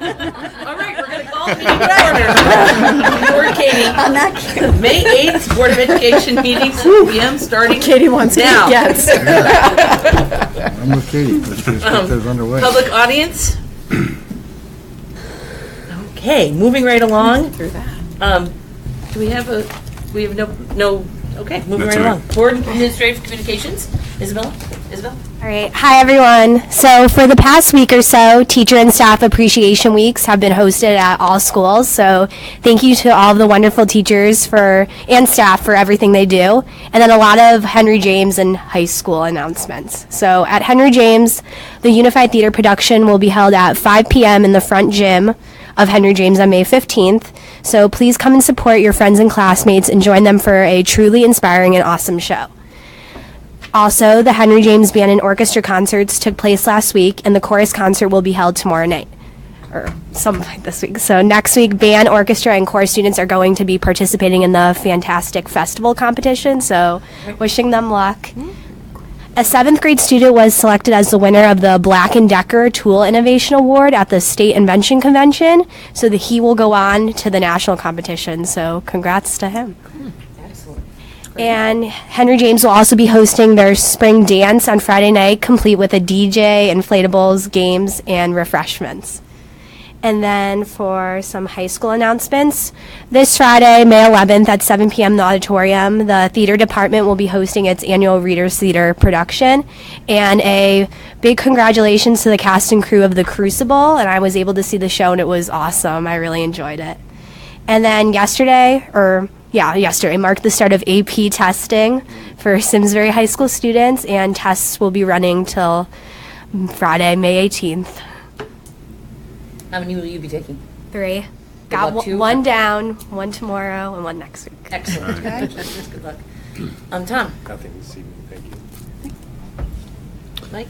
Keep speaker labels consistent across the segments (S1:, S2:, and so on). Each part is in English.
S1: All right, we're going to call the meeting to order. Board Katie.
S2: On that cue.
S1: May 8th, Board of Education meeting, 6 p.m. starting
S2: Katie wants
S1: now.
S2: Yes.
S3: I'm with Katie. Let's just get those underway.
S1: Public audience. Okay, moving right along.
S2: Through that.
S1: Do we have no, okay, moving
S4: That's
S1: right
S4: all
S1: along. Board Administrative Communications, Isabel?
S5: All right. Hi, everyone. So for the past week or so, Teacher and Staff Appreciation Weeks have been hosted at all schools. So thank you to all of the wonderful teachers and staff for everything they do. And then a lot of Henry James and high school announcements. So at Henry James, the Unified Theater production will be held at 5 p.m. in the front gym of Henry James on May 15th. So please come and support your friends and classmates and join them for a truly inspiring and awesome show. Also, the Henry James Band and Orchestra concerts took place last week, and the chorus concert will be held tomorrow night, or some point this week. So next week, band, orchestra, and chorus students are going to be participating in the Fantastic Festival competition, so wishing them luck. A 7th grade student was selected as the winner of the Black & Decker Tool Innovation Award at the State Invention Convention, so that he will go on to the national competition, so congrats to him. And Henry James will also be hosting their spring dance on Friday night, complete with a DJ, inflatables, games, and refreshments. And then for some high school announcements, this Friday, May 11th at 7 p.m. in the auditorium, the theater department will be hosting its annual Readers Theater production. And a big congratulations to the cast and crew of The Crucible. And I was able to see the show, and it was awesome. I really enjoyed it. And then yesterday marked the start of AP testing for Simsbury High School students, and tests will be running till Friday, May 18th.
S1: How many will you be taking?
S5: 3.
S1: luck
S5: Got
S1: to you.
S5: one down, one tomorrow, and one next week.
S1: Excellent. Good luck. Tom?
S4: Nothing this evening, thank you.
S1: Mike?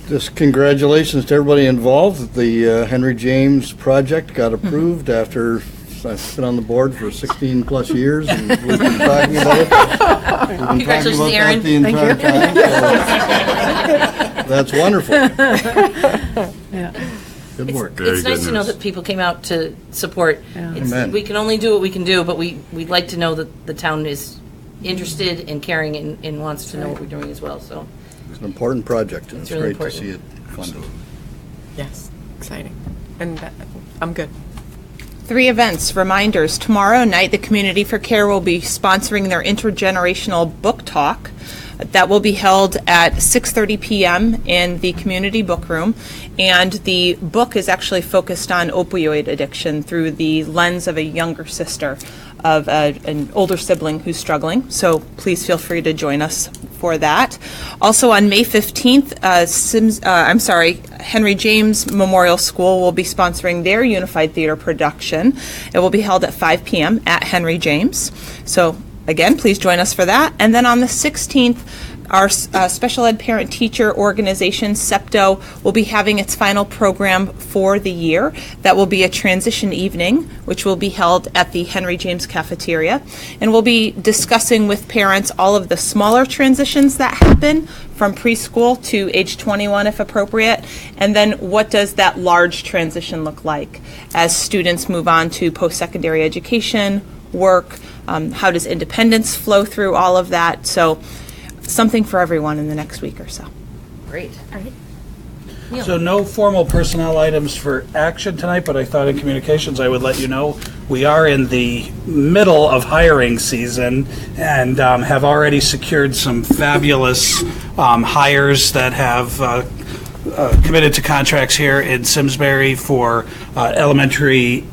S3: Just congratulations to everybody involved. The Henry James project got approved after I've been on the board for 16 plus years, and we've been talking about it. We've been
S1: Congratulations,
S3: talking about
S1: Aaron.
S3: that the entire time. So that's wonderful. Good work.
S1: It's nice to know that people came out to support.
S3: Amen.
S1: We can only do what we can do, but we'd like to know that the town is interested and caring and wants to know what we're doing as well, so.
S3: It's an important project, and
S1: It's
S3: it's
S1: really
S3: great to see it funded.
S2: Yes, exciting. And I'm good. 3 events, reminders. Tomorrow night, the Community for Care will be sponsoring their intergenerational book talk. That will be held at 6:30 p.m. in the community book room. And the book is actually focused on opioid addiction through the lens of a younger sister of an older sibling who's struggling. So please feel free to join us for that. Also on May 15th, Henry James Memorial School will be sponsoring their Unified Theater production. It will be held at 5 p.m. at Henry James. So again, please join us for that. And then on the 16th, our special ed parent teacher organization, SEPTO, will be having its final program for the year. That will be a transition evening, which will be held at the Henry James cafeteria. And we'll be discussing with parents all of the smaller transitions that happen from preschool to age 21 if appropriate. And then what does that large transition look like as students move on to post-secondary education, work, how does independence flow through all of that? So something for everyone in the next week or so.
S1: Great. All right. Neil?
S6: So no formal personnel items for action tonight, but I thought in communications I would let you know we are in the middle of hiring season and have already secured some fabulous hires that have committed to contracts here in Simsbury for an elementary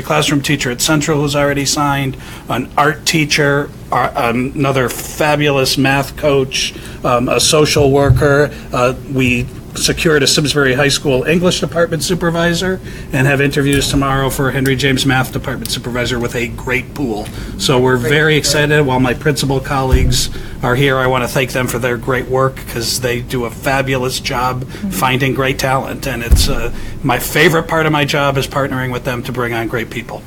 S6: classroom teacher at Central who's already signed, an art teacher, another fabulous math coach, a social worker. We secured a Simsbury High School English Department supervisor and have interviews tomorrow for Henry James Math Department supervisor with a great pool. So we're very excited. While my principal colleagues are here, I want to thank them for their great work because they do a fabulous job finding great talent. And it's my favorite part of my job is partnering with them to bring on great people.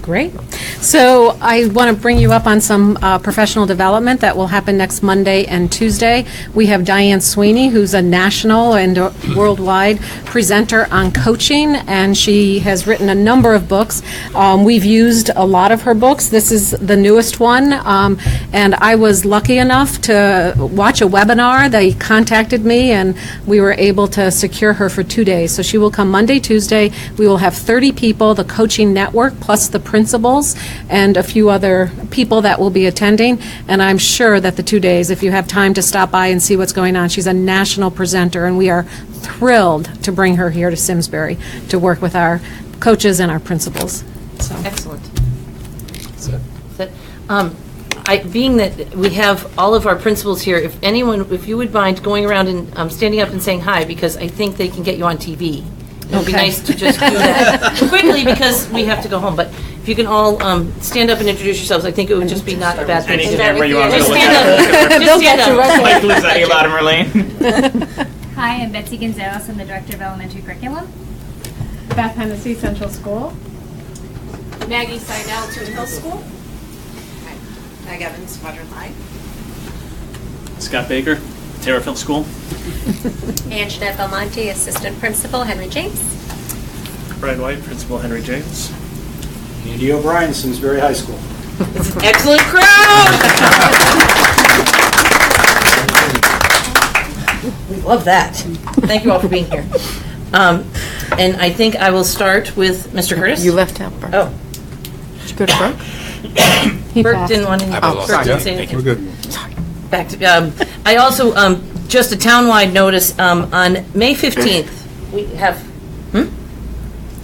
S7: Great. So I want to bring you up on some professional development that will happen next Monday and Tuesday. We have Diane Sweeney, who's a national and worldwide presenter on coaching, and she has written a number of books. We've used a lot of her books. This is the newest one, and I was lucky enough to watch a webinar. They contacted me, and we were able to secure her for 2 days. So she will come Monday, Tuesday. We will have 30 people, the coaching network, plus the principals and a few other people that will be attending. And I'm sure that the 2 days, if you have time to stop by and see what's going on, she's a national presenter, and we are thrilled to bring her here to Simsbury to work with our coaches and our principals. So.
S1: Excellent. Being that we have all of our principals here, if you would mind going around and standing up and saying hi, because I think they can get you on TV. It would be nice to just do that quickly because we have to go home. But if you can all stand up and introduce yourselves, I think it would just be not a bad thing.
S8: Any camera you want me to
S1: Just
S8: look
S1: stand
S8: at?
S1: up. Just stand up.
S8: Mike Luzetti, Loudon Merlane.
S9: Hi, I'm Betsy Gonzalez. I'm the Director of Elementary Curriculum.
S10: Beth Hennessy, Central School.
S11: Maggie Seidel, Turner Hill School. Meg Evans, Squadron Line.
S8: Scott Baker, Terrifield School.
S9: And Jeanette Belmonte, Assistant Principal, Henry James.
S4: Brian White, Principal Henry James.
S12: Andy O'Brien, Simsbury High School.
S1: Excellent crowd! We love that. Thank you all for being here. And I think I will start with Mr. Curtis.
S7: You left out Burke.
S1: Oh.
S7: Did you go to Burke?
S1: Burke didn't want any. Burke didn't say anything.
S3: We're good.
S1: Back to, I also, just a townwide notice, on May 15th, we have,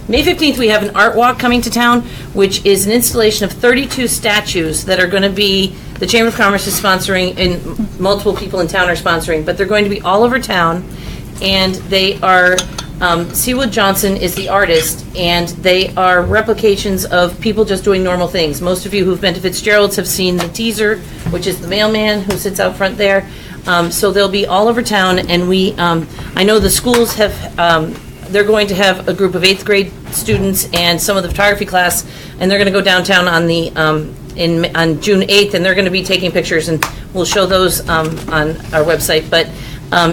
S1: May 15th, we have an art walk coming to town, which is an installation of 32 statues that are going to be, the Chamber of Commerce is sponsoring, and multiple people in town are sponsoring, but they're going to be all over town, and they are, Seawood Johnson is the artist, and they are replications of people just doing normal things. Most of you who've been to Fitzgerald's have seen the teaser, which is the mailman who sits out front there. So they'll be all over town, and we, I know the schools have, they're going to have a group of 8th grade students and some of the photography class, and they're going to go downtown on the, on June 8th, and they're going to be taking pictures, and we'll show those on our website. But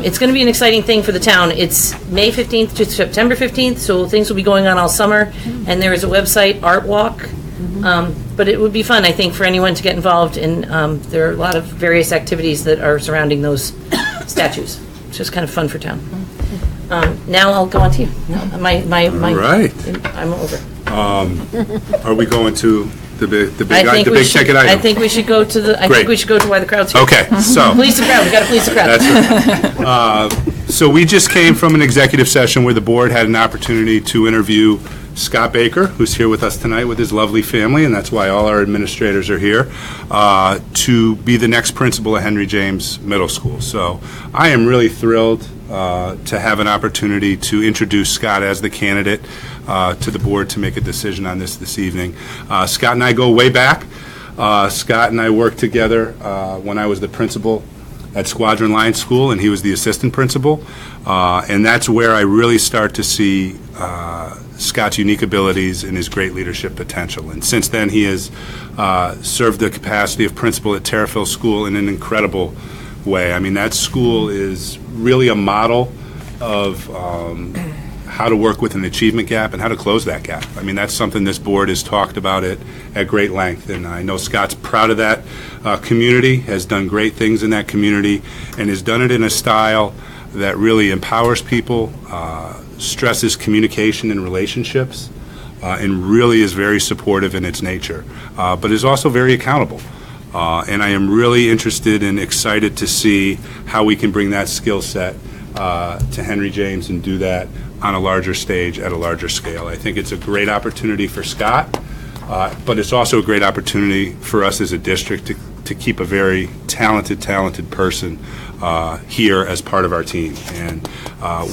S1: it's going to be an exciting thing for the town. It's May 15th to September 15th, so things will be going on all summer. And there is a website, Art Walk. But it would be fun, I think, for anyone to get involved in. There are a lot of various activities that are surrounding those statues. It's just kind of fun for town. Now I'll go on to you.
S13: All right.
S1: I'm over.
S13: Are we going to the big ticket item?
S1: I think we should go to the. I think we should go to why the crowd's here.
S13: Okay, so
S1: Police the crowd. We got to police the crowd.
S13: That's right. So we just came from an executive session where the board had an opportunity to interview Scott Baker, who's here with us tonight with his lovely family, and that's why all our administrators are here, to be the next principal of Henry James Middle School. So I am really thrilled to have an opportunity to introduce Scott as the candidate to the board to make a decision on this evening. Scott and I go way back. Scott and I worked together when I was the principal at Squadron Line School, and he was the assistant principal. And that's where I really start to see Scott's unique abilities and his great leadership potential. And since then, he has served the capacity of principal at Terrifield School in an incredible way. I mean, that school is really a model of how to work with an achievement gap and how to close that gap. I mean, that's something this board has talked about it at great length, and I know Scott's proud of that community, has done great things in that community, and has done it in a style that really empowers people, stresses communication and relationships, and really is very supportive in its nature, but is also very accountable. And I am really interested and excited to see how we can bring that skill set to Henry James and do that on a larger stage at a larger scale. I think it's a great opportunity for Scott, but it's also a great opportunity for us as a district to keep a very talented person here as part of our team. And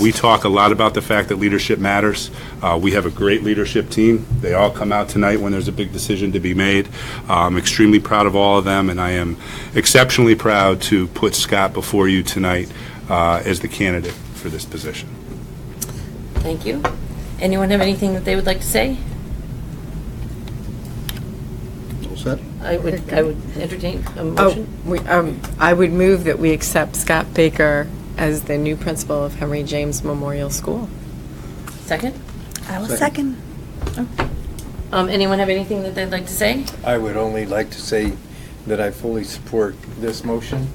S13: we talk a lot about the fact that leadership matters. We have a great leadership team. They all come out tonight when there's a big decision to be made. I'm extremely proud of all of them, and I am exceptionally proud to put Scott before you tonight as the candidate for this position.
S1: Thank you. Anyone have anything that they would like to say?
S3: Set?
S1: I would entertain a motion.
S11: I would move that we accept Scott Baker as the new principal of Henry James Memorial School.
S1: Second?
S14: I will second.
S1: Anyone have anything that they'd like to say?
S15: I would only like to say that I fully support this motion,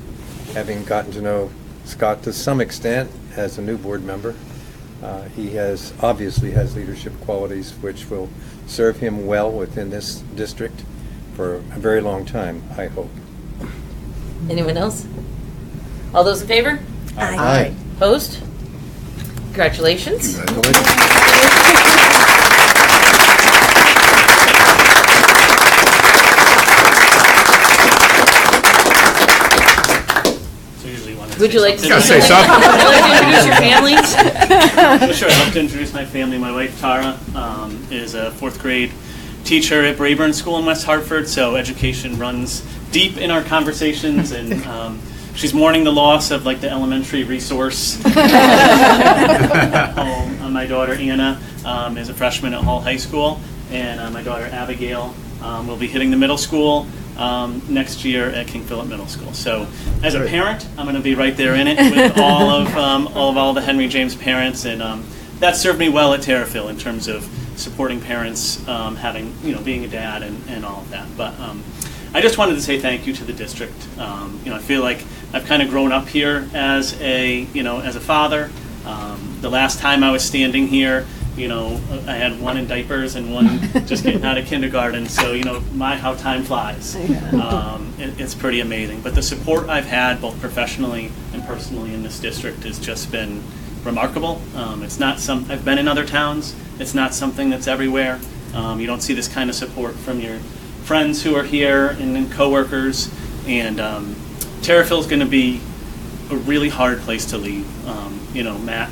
S15: having gotten to know Scott to some extent as a new board member. He obviously has leadership qualities which will serve him well within this district for a very long time, I hope.
S1: Anyone else? All those in favor?
S3: Aye.
S1: Opposed? Congratulations. Would you like to
S13: say something?
S1: Would you like to introduce your families?
S8: Sure, I'd love to introduce my family. My wife, Tara, is a 4th grade teacher at Brayburn School in West Hartford, so education runs deep in our conversations, and she's mourning the loss of like the elementary resource at home. My daughter, Anna, is a freshman at Hall High School, and my daughter, Abigail, will be hitting the middle school next year at King Philip Middle School. So as a parent, I'm going to be right there in it with all of the Henry James parents, and that served me well at Terrifil in terms of supporting parents, having, being a dad and all of that. But I just wanted to say thank you to the district. I feel like I've kind of grown up here as a father. The last time I was standing here, I had one in diapers and one just getting out of kindergarten. So, how time flies. It's pretty amazing. But the support I've had, both professionally and personally in this district, has just been remarkable. It's not I've been in other towns. It's not something that's everywhere. You don't see this kind of support from your friends who are here and coworkers. And Terrifil is going to be a really hard place to leave. Matt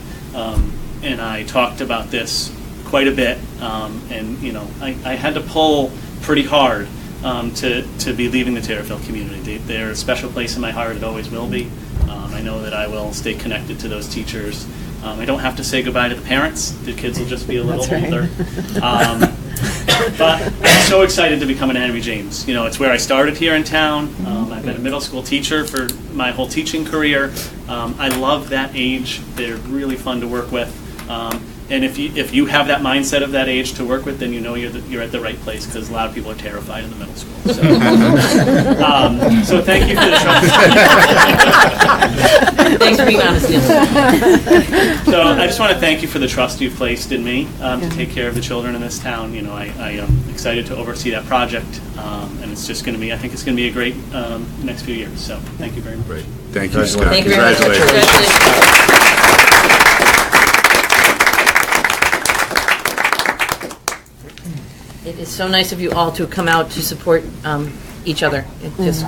S8: and I talked about this quite a bit, and I had to pull pretty hard to be leaving the Terrifil community. They're a special place in my heart. It always will be. I know that I will stay connected to those teachers. I don't have to say goodbye to the parents. The kids will just be a little older. But I'm so excited to be coming to Henry James. It's where I started here in town. I've been a middle school teacher for my whole teaching career. I love that age. They're really fun to work with. And if you have that mindset of that age to work with, then you're at the right place, because a lot of people are terrified in the middle school. So, so thank you for the trust.
S1: Thanks for being honest.
S8: So I just want to thank you for the trust you've placed in me to take care of the children in this town. I am excited to oversee that project, and it's just going to be. I think it's going to be a great next few years. So thank you very much.
S13: Great. Thank you, Scott.
S1: Thank you very much.
S13: Congratulations.
S1: It is so nice of you all to come out to support each other. It's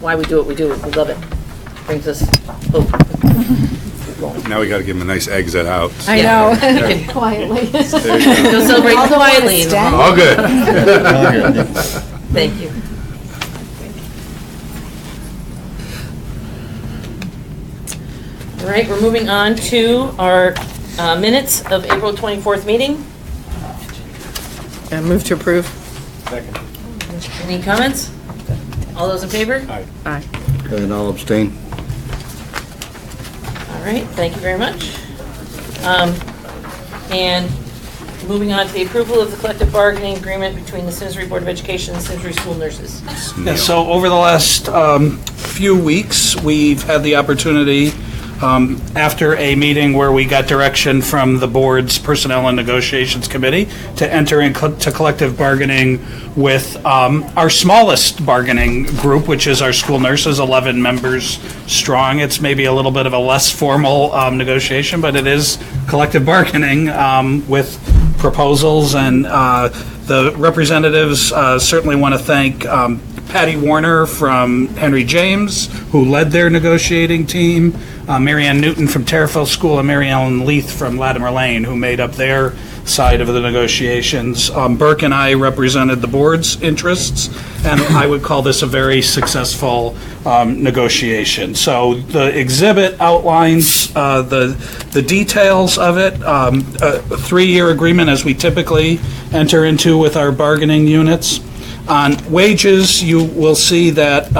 S1: why we do what we do. We love it. Brings us hope.
S13: Now we got to give him a nice exit out.
S7: I know. Quietly.
S1: Go celebrate quietly.
S13: All good.
S1: Thank you. All right, we're moving on to our minutes of April 24th meeting.
S11: Move to approve.
S15: Second.
S1: Any comments? All those in favor?
S15: Aye.
S11: Aye.
S3: And I'll abstain.
S1: All right, thank you very much. And moving on to the approval of the collective bargaining agreement between the Simsbury Board of Education and the Simsbury School Nurses.
S6: Yeah, so over the last few weeks, we've had the opportunity, after a meeting where we got direction from the board's Personnel and Negotiations Committee, to enter into collective bargaining with our smallest bargaining group, which is our school nurses, 11 members strong. It's maybe a little bit of a less formal negotiation, but it is collective bargaining with proposals, and the representatives certainly want to thank Patty Warner from Henry James, who led their negotiating team, Marianne Newton from Terrifil School, and Mary Ellen Leith from Latimer Lane, who made up their side of the negotiations. Burke and I represented the board's interests, and I would call this a very successful negotiation. So the exhibit outlines the details of it, a 3-year agreement as we typically enter into with our bargaining units. On wages, you will see that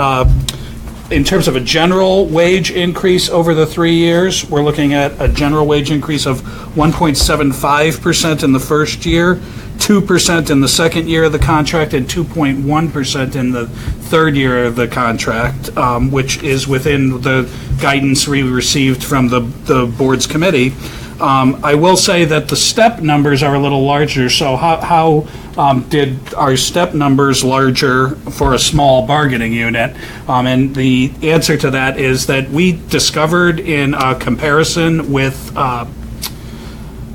S6: in terms of a general wage increase over the 3 years, we're looking at a general wage increase of 1.75% in the first year, 2% in the second year of the contract, and 2.1% in the third year of the contract, which is within the guidance we received from the board's committee. I will say that the step numbers are a little larger, so how did our step numbers larger for a small bargaining unit? And the answer to that is that we discovered in a comparison with,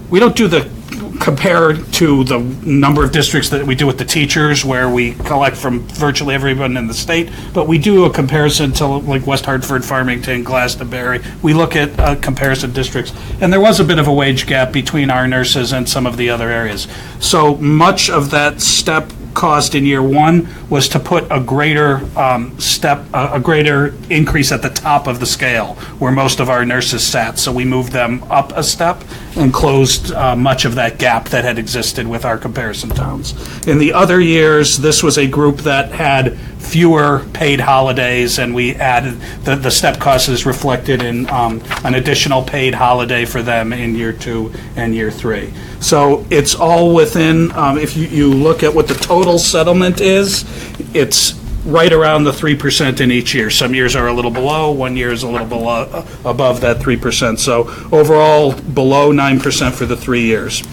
S6: we don't do the compare to the number of districts that we do with the teachers, where we collect from virtually everyone in the state, but we do a comparison to like West Hartford, Farmington, Glastonbury. We look at comparison districts, and there was a bit of a wage gap between our nurses and some of the other areas. So much of that step cost in year one was to put a greater a greater increase at the top of the scale where most of our nurses sat. So we moved them up a step and closed much of that gap that had existed with our comparison towns. In the other years, this was a group that had fewer paid holidays, and we added the step cost is reflected in an additional paid holiday for them in year 2 and year 3. So it's all within, if you look at what the total settlement is, it's right around the 3% in each year. Some years are a little below, one year is a little below, above that 3%. So overall, below 9% for the 3 years.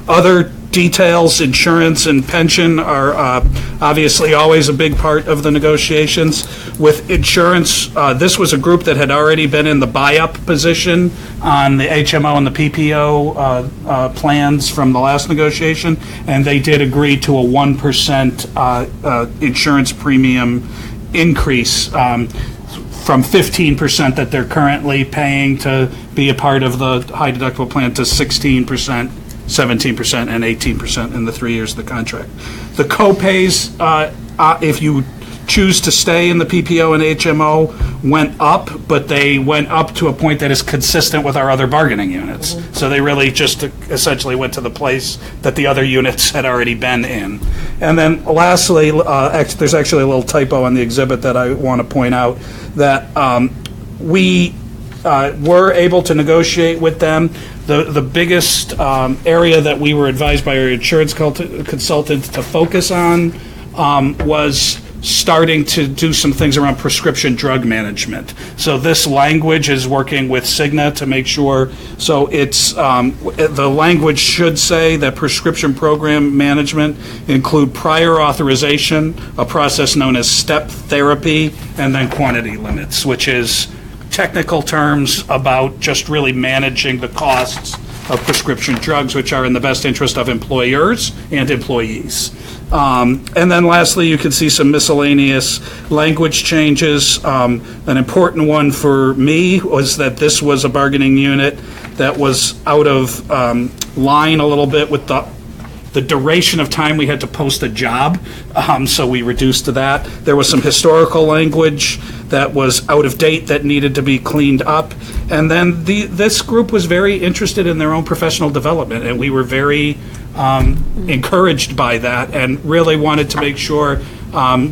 S6: Other details, insurance and pension are obviously always a big part of the negotiations. With insurance, this was a group that had already been in the buy-up position on the HMO and the PPO plans from the last negotiation, and they did agree to a 1% insurance premium increase from 15% that they're currently paying to be a part of the high deductible plan to 16%. 17% and 18% in the 3 years of the contract. The co-pays, if you choose to stay in the PPO and HMO, went up, but they went up to a point that is consistent with our other bargaining units. So they really just essentially went to the place that the other units had already been in. And then lastly, there's actually a little typo on the exhibit that I want to point out, that we were able to negotiate with them. The biggest area that we were advised by our insurance consultant to focus on was starting to do some things around prescription drug management. So this language is working with Cigna to make sure, so it's, the language should say that prescription program management include prior authorization, a process known as step therapy, and then quantity limits, which is technical terms about just really managing the costs of prescription drugs, which are in the best interest of employers and employees. And then lastly, you can see some miscellaneous language changes. An important one for me was that this was a bargaining unit that was out of line a little bit with the duration of time we had to post a job, so we reduced to that. There was some historical language that was out of date that needed to be cleaned up. And then this group was very interested in their own professional development, and we were very encouraged by that and really wanted to make sure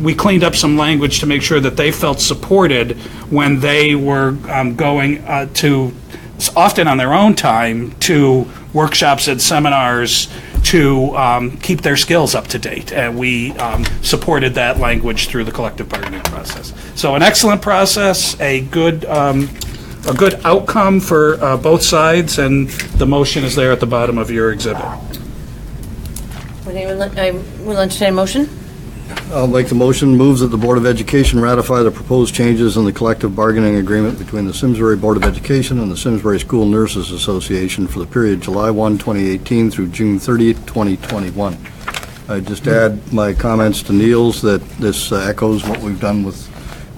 S6: we cleaned up some language to make sure that they felt supported when they were going to, often on their own time, to workshops and seminars to keep their skills up to date, and we supported that language through the collective bargaining process. So an excellent process, a good outcome for both sides, and the motion is there at the bottom of your exhibit.
S1: I will entertain a motion.
S3: I'll make the motion. Moves that the Board of Education ratify the proposed changes in the collective bargaining agreement between the Simsbury Board of Education and the Simsbury School Nurses Association for the period July 1, 2018 through June 30, 2021. I just add my comments to Neil's that this echoes what we've done with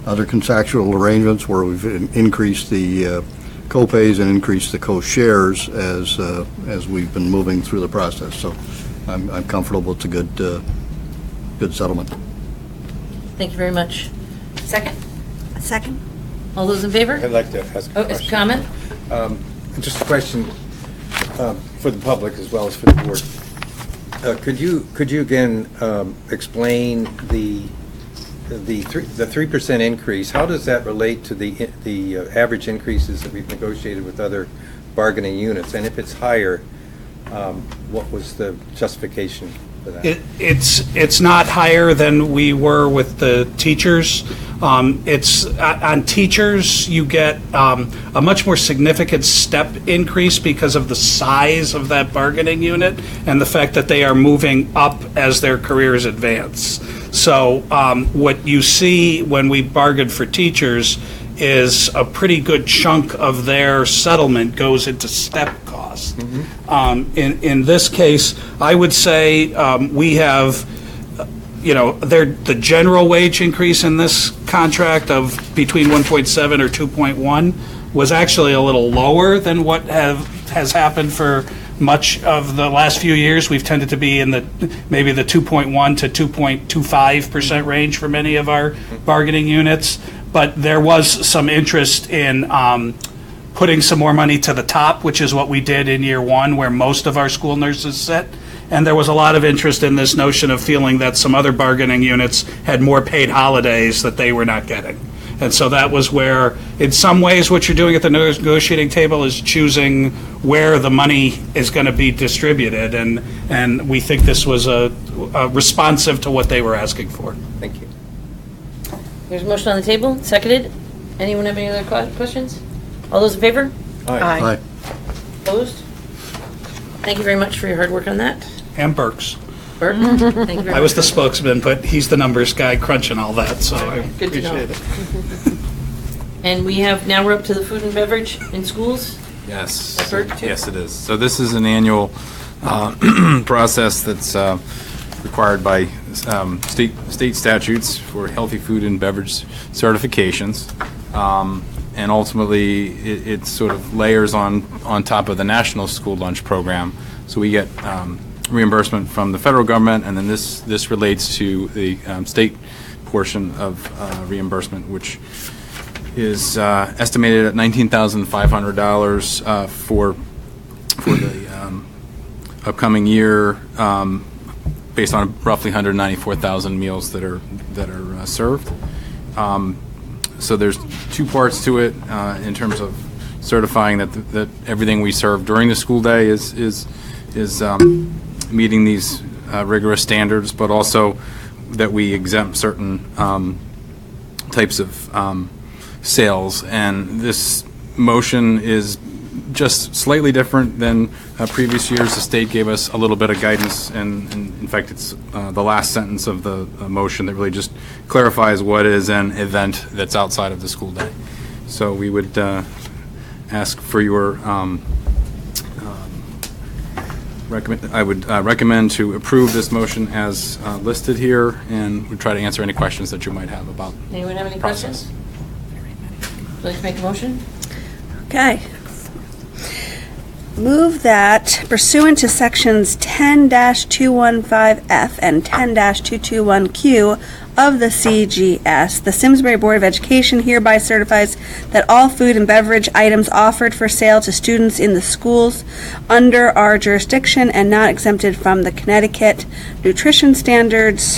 S3: other contractual arrangements where we've increased the co-pays and increased the co-shares as we've been moving through the process. So I'm comfortable it's a good settlement.
S1: Thank you very much. Second?
S9: A second.
S1: All those in favor?
S15: I'd like to ask a question.
S1: Comment?
S15: Just a question for the public as well as for the board. Could you again explain the 3% increase? How does that relate to the average increases that we've negotiated with other bargaining units? And if it's higher, what was the justification for that?
S6: It's not higher than we were with the teachers. It's on teachers, you get a much more significant step increase because of the size of that bargaining unit and the fact that they are moving up as their careers advance. So what you see when we bargain for teachers is a pretty good chunk of their settlement goes into step costs. In this case, I would say we have, the general wage increase in this contract of between 1.7 or 2.1 was actually a little lower than what has happened for much of the last few years. We've tended to be in maybe the 2.1 to 2.25% range for many of our bargaining units. But there was some interest in putting some more money to the top, which is what we did in year one, where most of our school nurses sit. And there was a lot of interest in this notion of feeling that some other bargaining units had more paid holidays that they were not getting. And so that was where, in some ways, what you're doing at the negotiating table is choosing where the money is going to be distributed. And we think this was a responsive to what they were asking for.
S15: Thank you.
S1: There's a motion on the table, seconded. Anyone have any other questions? All those in favor?
S3: Aye.
S1: Opposed? Thank you very much for your hard work on that.
S6: And Burke's.
S1: Burke, thank you very much.
S6: I was the spokesman, but he's the numbers guy crunching all that, so I
S1: Good to know.
S6: appreciate it.
S1: And we're up to the food and beverage in schools?
S14: Yes.
S1: That's Burke, too?
S14: Yes, it is. So this is an annual process that's required by state statutes for healthy food and beverage certifications. And ultimately, it sort of layers on top of the National School Lunch Program. So we get reimbursement from the federal government, and then this relates to the state portion of reimbursement, which is estimated at $19,500 for the upcoming year, based on roughly 194,000 meals that are served. So there's two parts to it in terms of certifying that everything we serve during the school day is meeting these rigorous standards, but also that we exempt certain types of sales. And this motion is just slightly different than previous years. The state gave us a little bit of guidance, and in fact, it's the last sentence of the motion that really just clarifies what is an event that's outside of the school day. So we would ask for your I would recommend to approve this motion as listed here, and we'd try to answer any questions that you might have about
S1: Anyone have any
S14: process.
S1: questions? Would you like to make a motion?
S16: Okay. Move that pursuant to sections 10-215F and 10-221Q of the CGS, the Simsbury Board of Education hereby certifies that all food and beverage items offered for sale to students in the schools under our jurisdiction and not exempted from the Connecticut nutrition standards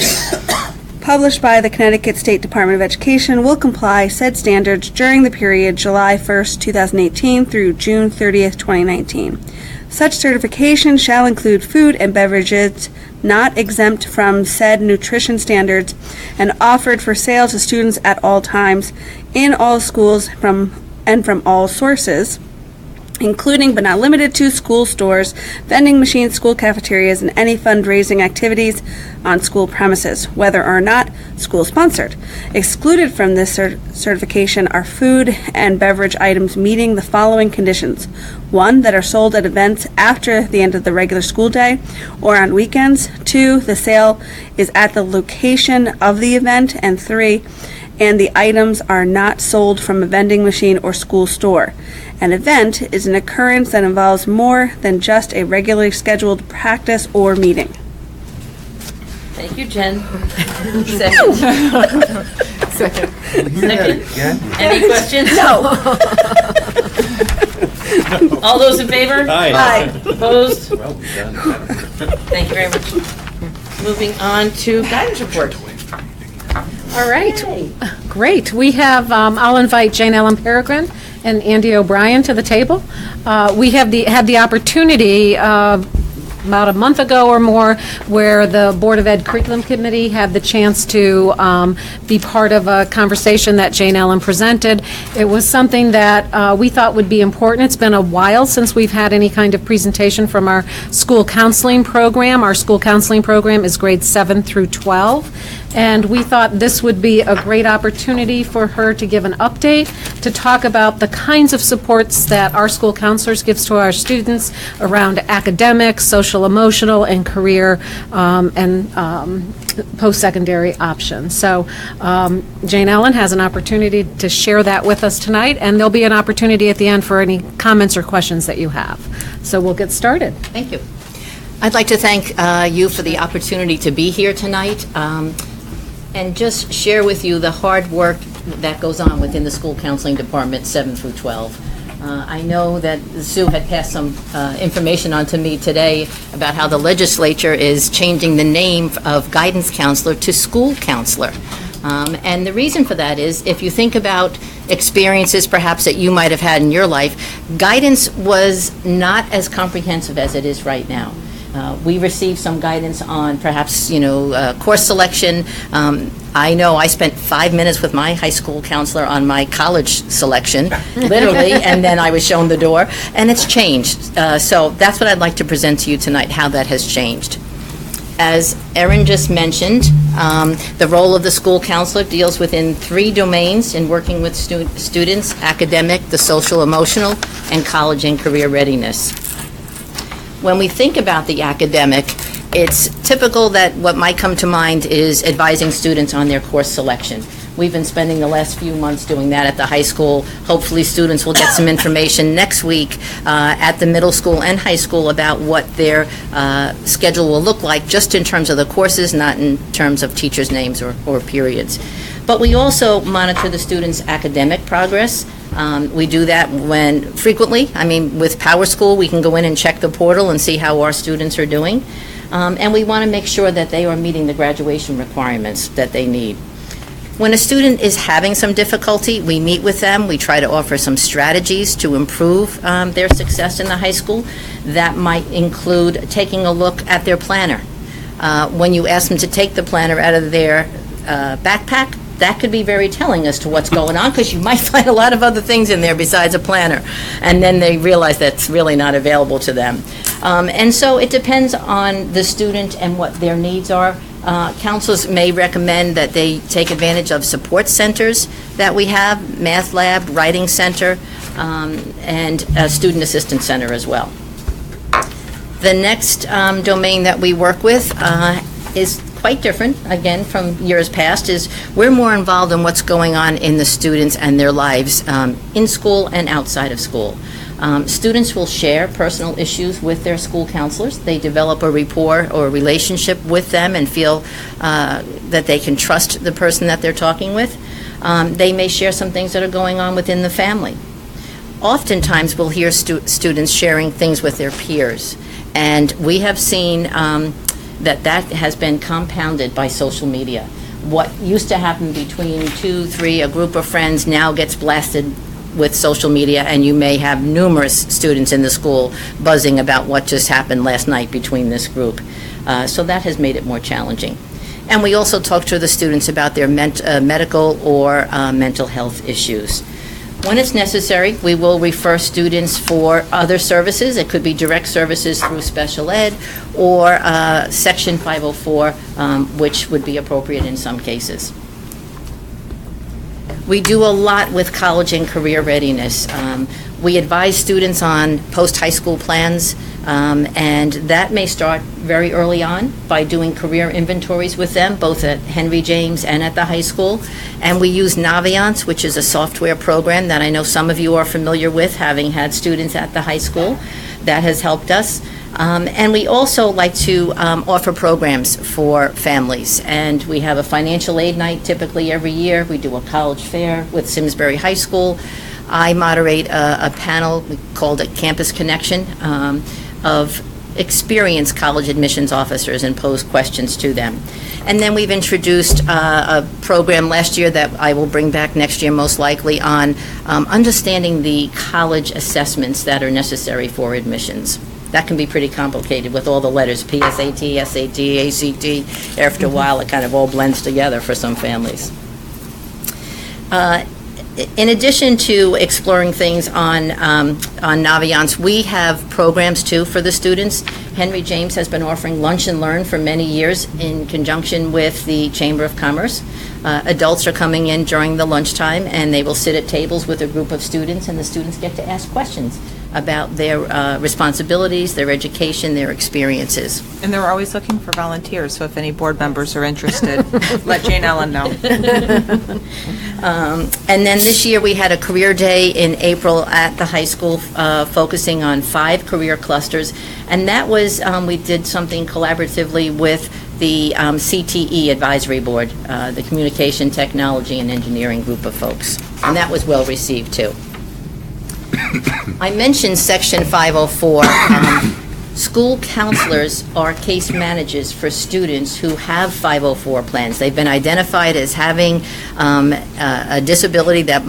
S16: published by the Connecticut State Department of Education will comply said standards during the period July 1st, 2018 through June 30th, 2019. Such certification shall include food and beverages not exempt from said nutrition standards and offered for sale to students at all times in all schools from all sources, including but not limited to school stores, vending machines, school cafeterias, and any fundraising activities on school premises, whether or not school-sponsored. Excluded from this certification are food and beverage items meeting the following conditions. 1, that are sold at events after the end of the regular school day or on weekends. 2, the sale is at the location of the event. And 3, and the items are not sold from a vending machine or school store. An event is an occurrence that involves more than just a regularly scheduled practice or meeting.
S1: Thank you, Jen. Second.
S15: Second.
S1: Any questions?
S16: No.
S1: All those in favor?
S15: Aye.
S1: Opposed?
S15: Well done.
S1: Thank you very much. Moving on to guidance report.
S7: All right, great. We have, I'll invite Jane Ellen Peregrine and Andy O'Brien to the table. We have had the opportunity about a month ago or more, where the Board of Ed Curriculum Committee had the chance to be part of a conversation that Jane Ellen presented. It was something that we thought would be important. It's been a while since we've had any kind of presentation from our school counseling program. Our school counseling program is grades 7 through 12. And we thought this would be a great opportunity for her to give an update, to talk about the kinds of supports that our school counselors gives to our students around academics, social, emotional, and career and post-secondary options. So Jane Ellen has an opportunity to share that with us tonight, and there'll be an opportunity at the end for any comments or questions that you have. So we'll get started.
S17: Thank you. I'd like to thank you for the opportunity to be here tonight. And just share with you the hard work that goes on within the school counseling department, 7 through 12. I know that Sue had passed some information on to me today about how the legislature is changing the name of guidance counselor to school counselor. And the reason for that is, if you think about experiences perhaps that you might have had in your life, guidance was not as comprehensive as it is right now. We received some guidance on perhaps, course selection. I know I spent 5 minutes with my high school counselor on my college selection, literally, and then I was shown the door, and it's changed. So that's what I'd like to present to you tonight, how that has changed. As Erin just mentioned, the role of the school counselor deals within 3 domains in working with students: academic, the social emotional, and college and career readiness. When we think about the academic, it's typical that what might come to mind is advising students on their course selection. We've been spending the last few months doing that at the high school. Hopefully students will get some information next week at the middle school and high school about what their schedule will look like, just in terms of the courses, not in terms of teachers' names or periods. But we also monitor the students' academic progress. We do that frequently. With Power School, we can go in and check the portal and see how our students are doing. And we want to make sure that they are meeting the graduation requirements that they need. When a student is having some difficulty, we meet with them. We try to offer some strategies to improve their success in the high school. That might include taking a look at their planner. When you ask them to take the planner out of their backpack, that could be very telling as to what's going on, because you might find a lot of other things in there besides a planner, and then they realize that's really not available to them. And so it depends on the student and what their needs are. Counselors may recommend that they take advantage of support centers that we have, math lab, writing center, and a student assistance center as well. The next domain that we work with is quite different, again, from years past, is we're more involved in what's going on in the students and their lives in school and outside of school. Students will share personal issues with their school counselors. They develop a rapport or a relationship with them and feel that they can trust the person that they're talking with. They may share some things that are going on within the family. Oftentimes, we'll hear students sharing things with their peers, and we have seen that has been compounded by social media. What used to happen between 2, 3, a group of friends now gets blasted with social media, and you may have numerous students in the school buzzing about what just happened last night between this group. So that has made it more challenging. And we also talk to the students about their medical or mental health issues. When it's necessary, we will refer students for other services. It could be direct services through special ed or Section 504, which would be appropriate in some cases. We do a lot with college and career readiness. We advise students on post-high school plans, and that may start very early on by doing career inventories with them, both at Henry James and at the high school. And we use Naviance, which is a software program that I know some of you are familiar with, having had students at the high school. That has helped us. And we also like to offer programs for families. And we have a financial aid night typically every year. We do a college fair with Simsbury High School. I moderate a panel called a Campus Connection of experienced college admissions officers and pose questions to them. And then we've introduced a program last year that I will bring back next year most likely on understanding the college assessments that are necessary for admissions. That can be pretty complicated with all the letters, PSAT, SAT, ACT. After a while, it kind of all blends together for some families. In addition to exploring things on Naviance, we have programs too for the students. Henry James has been offering Lunch and Learn for many years in conjunction with the Chamber of Commerce. Adults are coming in during the lunchtime and they will sit at tables with a group of students, and the students get to ask questions about their responsibilities, their education, their experiences.
S2: And they're always looking for volunteers, so if any board members are interested, let Jane Ellen know.
S17: And then this year, we had a career day in April at the high school focusing on 5 career clusters. And that was, we did something collaboratively with the CTE Advisory Board, the Communication, Technology, and Engineering group of folks. And that was well received, too. I mentioned Section 504. School counselors are case managers for students who have 504 plans. They've been identified as having a disability that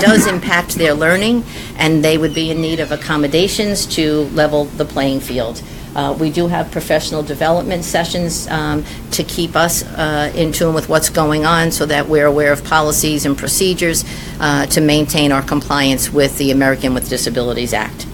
S17: does impact their learning, and they would be in need of accommodations to level the playing field. We do have professional development sessions to keep us in tune with what's going on so that we're aware of policies and procedures to maintain our compliance with the American with Disabilities Act.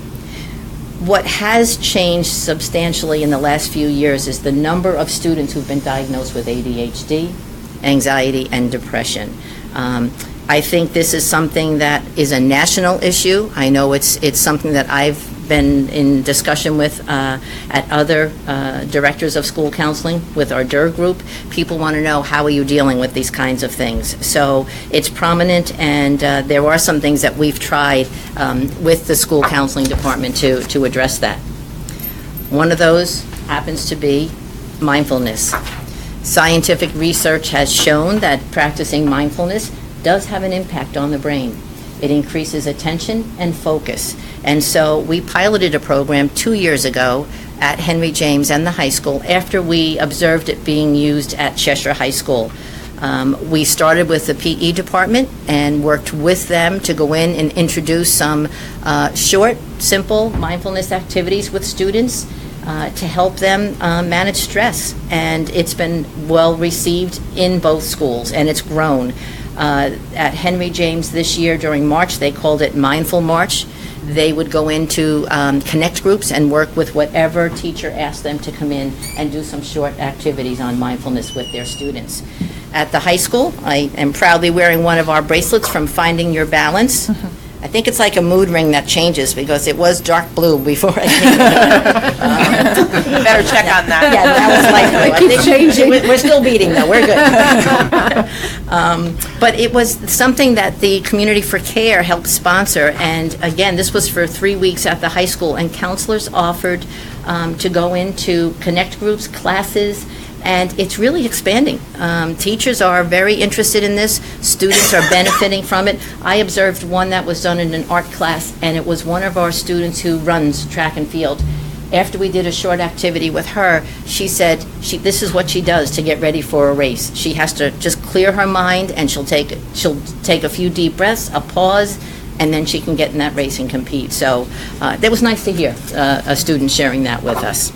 S17: What has changed substantially in the last few years is the number of students who've been diagnosed with ADHD, anxiety, and depression. I think this is something that is a national issue. I know it's something that I've been in discussion with at other directors of school counseling with our DIR group. People want to know, how are you dealing with these kinds of things? So it's prominent, and there are some things that we've tried with the school counseling department to address that. One of those happens to be mindfulness. Scientific research has shown that practicing mindfulness does have an impact on the brain. It increases attention and focus. And so we piloted a program 2 years ago at Henry James and the high school after we observed it being used at Cheshire High School. We started with the PE department and worked with them to go in and introduce some short, simple mindfulness activities with students to help them manage stress. And it's been well received in both schools, and it's grown. At Henry James this year during March, they called it Mindful March. They would go into connect groups and work with whatever teacher asked them to come in and do some short activities on mindfulness with their students. At the high school, I am proudly wearing one of our bracelets from Finding Your Balance. I think it's like a mood ring that changes, because it was dark blue before I came in.
S2: Better check on that.
S17: Yeah, that was likely. I think
S7: changing.
S17: We're still beating, though. We're good. But it was something that the Community for Care helped sponsor. And again, this was for 3 weeks at the high school. And counselors offered to go into connect groups, classes, and it's really expanding. Teachers are very interested in this. Students are benefiting from it. I observed one that was done in an art class, and it was one of our students who runs track and field. After we did a short activity with her, she said this is what she does to get ready for a race. She has to just clear her mind, and she'll take a few deep breaths, a pause, and then she can get in that race and compete. So that was nice to hear a student sharing that with us.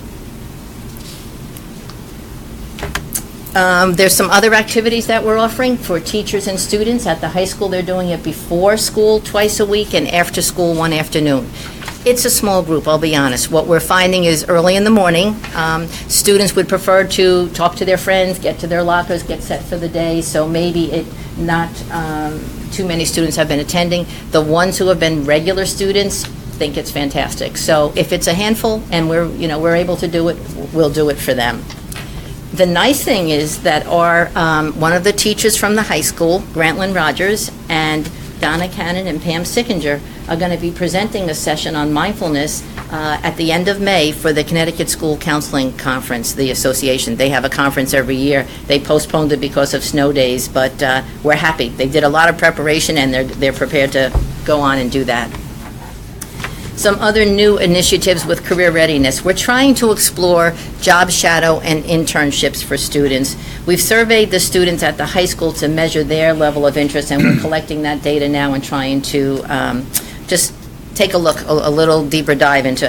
S17: There's some other activities that we're offering for teachers and students. At the high school, they're doing it before school twice a week and after school one afternoon. It's a small group, I'll be honest. What we're finding is early in the morning, students would prefer to talk to their friends, get to their lockers, get set for the day, so maybe not too many students have been attending. The ones who have been regular students think it's fantastic. So if it's a handful and we're able to do it, we'll do it for them. The nice thing is that one of the teachers from the high school, Grantlin Rogers, and Donna Cannon and Pam Sickinger are going to be presenting a session on mindfulness at the end of May for the Connecticut School Counseling Conference, the association. They have a conference every year. They postponed it because of snow days, but we're happy. They did a lot of preparation, and they're prepared to go on and do that. Some other new initiatives with career readiness. We're trying to explore job shadow and internships for students. We've surveyed the students at the high school to measure their level of interest, and we're collecting that data now and trying to just take a look, a little deeper dive into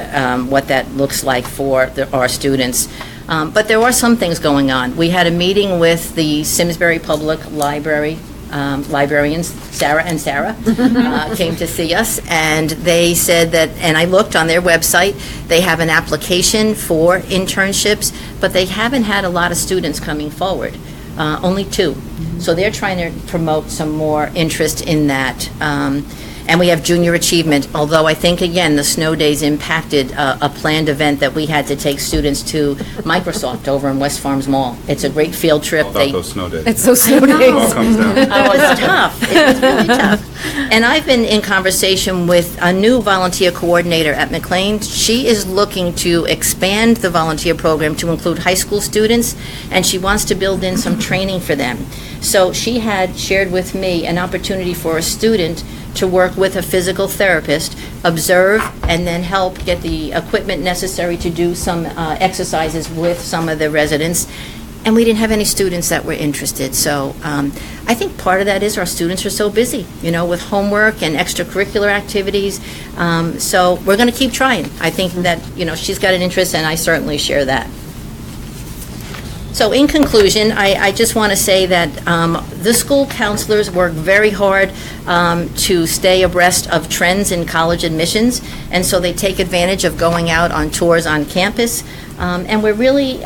S17: what that looks like for our students. But there are some things going on. We had a meeting with the Simsbury Public Library librarians, Sarah came to see us, and they said that, and I looked on their website, they have an application for internships, but they haven't had a lot of students coming forward, only 2. So they're trying to promote some more interest in that. And we have junior achievement, although I think, again, the snow days impacted a planned event that we had to take students to Microsoft over in West Farms Mall. It's a great field trip.
S13: All about those snow days.
S7: It's so snow
S17: It
S13: It all comes down.
S17: was tough. It was really tough. And I've been in conversation with a new volunteer coordinator at McLean. She is looking to expand the volunteer program to include high school students, and she wants to build in some training for them. So she had shared with me an opportunity for a student to work with a physical therapist, observe, and then help get the equipment necessary to do some exercises with some of the residents. And we didn't have any students that were interested. So I think part of that is our students are so busy, with homework and extracurricular activities. So we're going to keep trying. I think that, she's got an interest, and I certainly share that. So in conclusion, I just want to say that the school counselors work very hard to stay abreast of trends in college admissions, and so they take advantage of going out on tours on campus. And we're really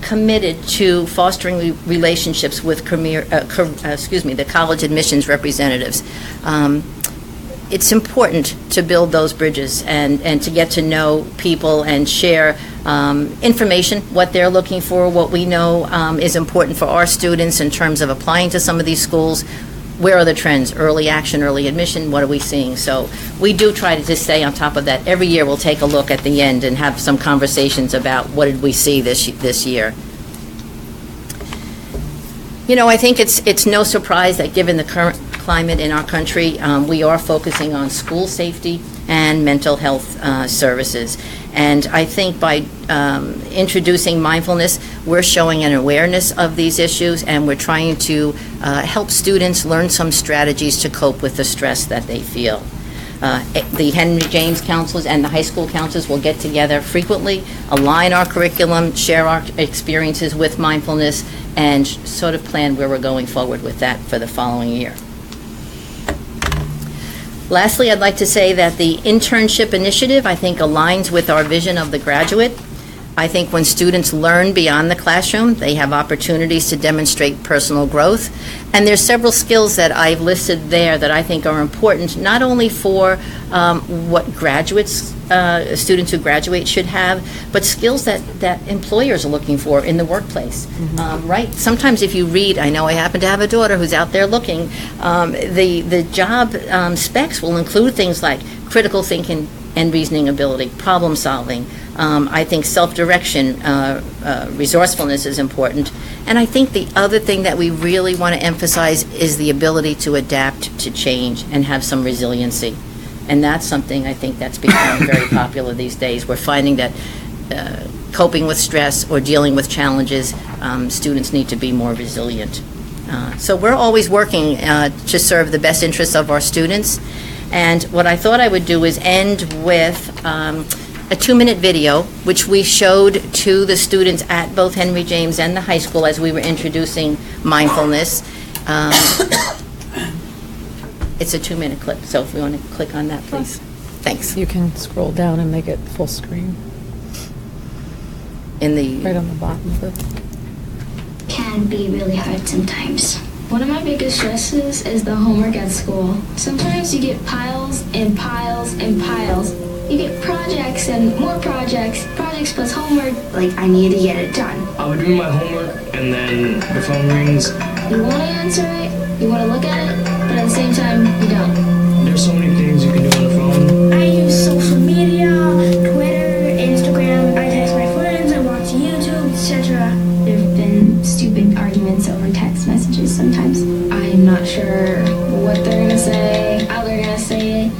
S17: committed to fostering relationships with the college admissions representatives. It's important to build those bridges and to get to know people and share information, what they're looking for, what we know is important for our students in terms of applying to some of these schools. Where are the trends? Early action, early admission, what are we seeing? So we do try to just stay on top of that. Every year we'll take a look at the end and have some conversations about what did we see this year. I think it's no surprise that given the current climate in our country, we are focusing on school safety and mental health services. And I think by introducing mindfulness, we're showing an awareness of these issues, and we're trying to help students learn some strategies to cope with the stress that they feel. The Henry James counselors and the high school counselors will get together frequently, align our curriculum, share our experiences with mindfulness, and sort of plan where we're going forward with that for the following year. Lastly, I'd like to say that the internship initiative, I think, aligns with our vision of the graduate. I think when students learn beyond the classroom, they have opportunities to demonstrate personal growth. And there's several skills that I've listed there that I think are important, not only for what students who graduate should have, but skills that employers are looking for in the workplace, right? Sometimes if you read, I know I happen to have a daughter who's out there looking, the job specs will include things like critical thinking and reasoning ability, problem solving. I think self-direction, resourcefulness is important. And I think the other thing that we really want to emphasize is the ability to adapt to change and have some resiliency. And that's something I think that's becoming very popular these days. We're finding that coping with stress or dealing with challenges, students need to be more resilient. So we're always working to serve the best interests of our students. And what I thought I would do is end with a 2-minute video, which we showed to the students at both Henry James and the high school as we were introducing mindfulness. It's a 2-minute clip, so if we want to click on that, please. Thanks.
S7: You can scroll down and make it full screen. Right on the bottom of it.
S18: Can be really hard sometimes. One of my biggest stresses is the homework at school. Sometimes you get piles and piles and piles. You get projects and more projects plus homework. Like, I need to get it done.
S19: I would do my homework, and then the phone rings.
S18: You want to answer it, you want to look at it, but at the same time, you don't.
S19: There's so many things you can do on the phone.
S18: I use social media,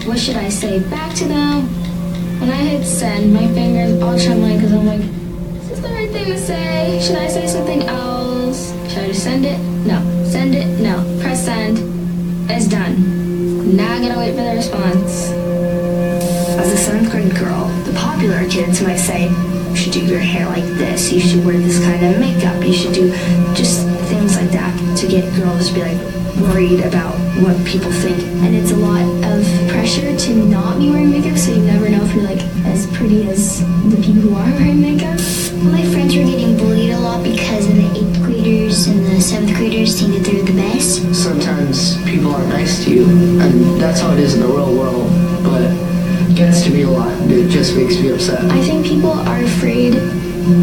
S18: what should I say back to them? When I hit send, my fingers all trembling because I'm like, is this the right thing to say? Should I say something else? Should I just send it? No. Send it? No. Press send. It's done. Now I gotta wait for the response.
S20: As a 7th grade girl, the popular kids might say, you should do your hair like this, you should wear this kind of makeup, you should do just things like that to get girls to be like worried about what people think.
S18: And it's a lot of pressure to not be wearing makeup, so you never know if you're like as pretty as the people who are wearing makeup.
S20: My friends were getting bullied a lot because of the 8th graders and the 7th graders think that they're the best.
S19: Sometimes people aren't nice to you, and that's how it is in the real world, but it gets to me a lot. It just makes me upset.
S18: I think people are afraid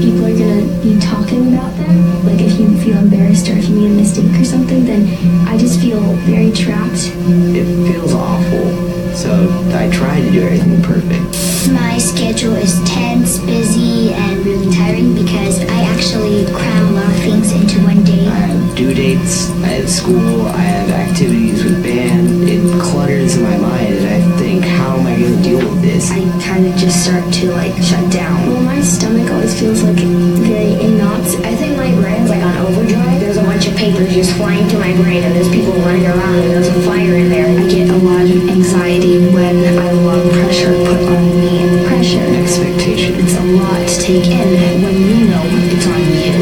S18: people are gonna be talking about them. Like if you feel embarrassed or if you made a mistake or something, then I just feel very trapped.
S19: It feels awful, so I try to do everything perfect.
S20: My schedule is tense, busy, and really tiring because I actually cram a lot of things into one day.
S19: I have due dates, I have school, I have activities with band. It clutters in my mind, and I think, how am I going to deal with this?
S20: I kind of just start to like shut down.
S18: Well, my stomach always feels like very in knots.
S20: I think my brain's like on overdrive. There's a bunch of papers just flying to my brain, and there's people running around, and there's a fire in there.
S18: I get a lot of anxiety when I love pressure put on me. Pressure,
S19: expectation.
S18: It's a lot to take in when you know it's on you.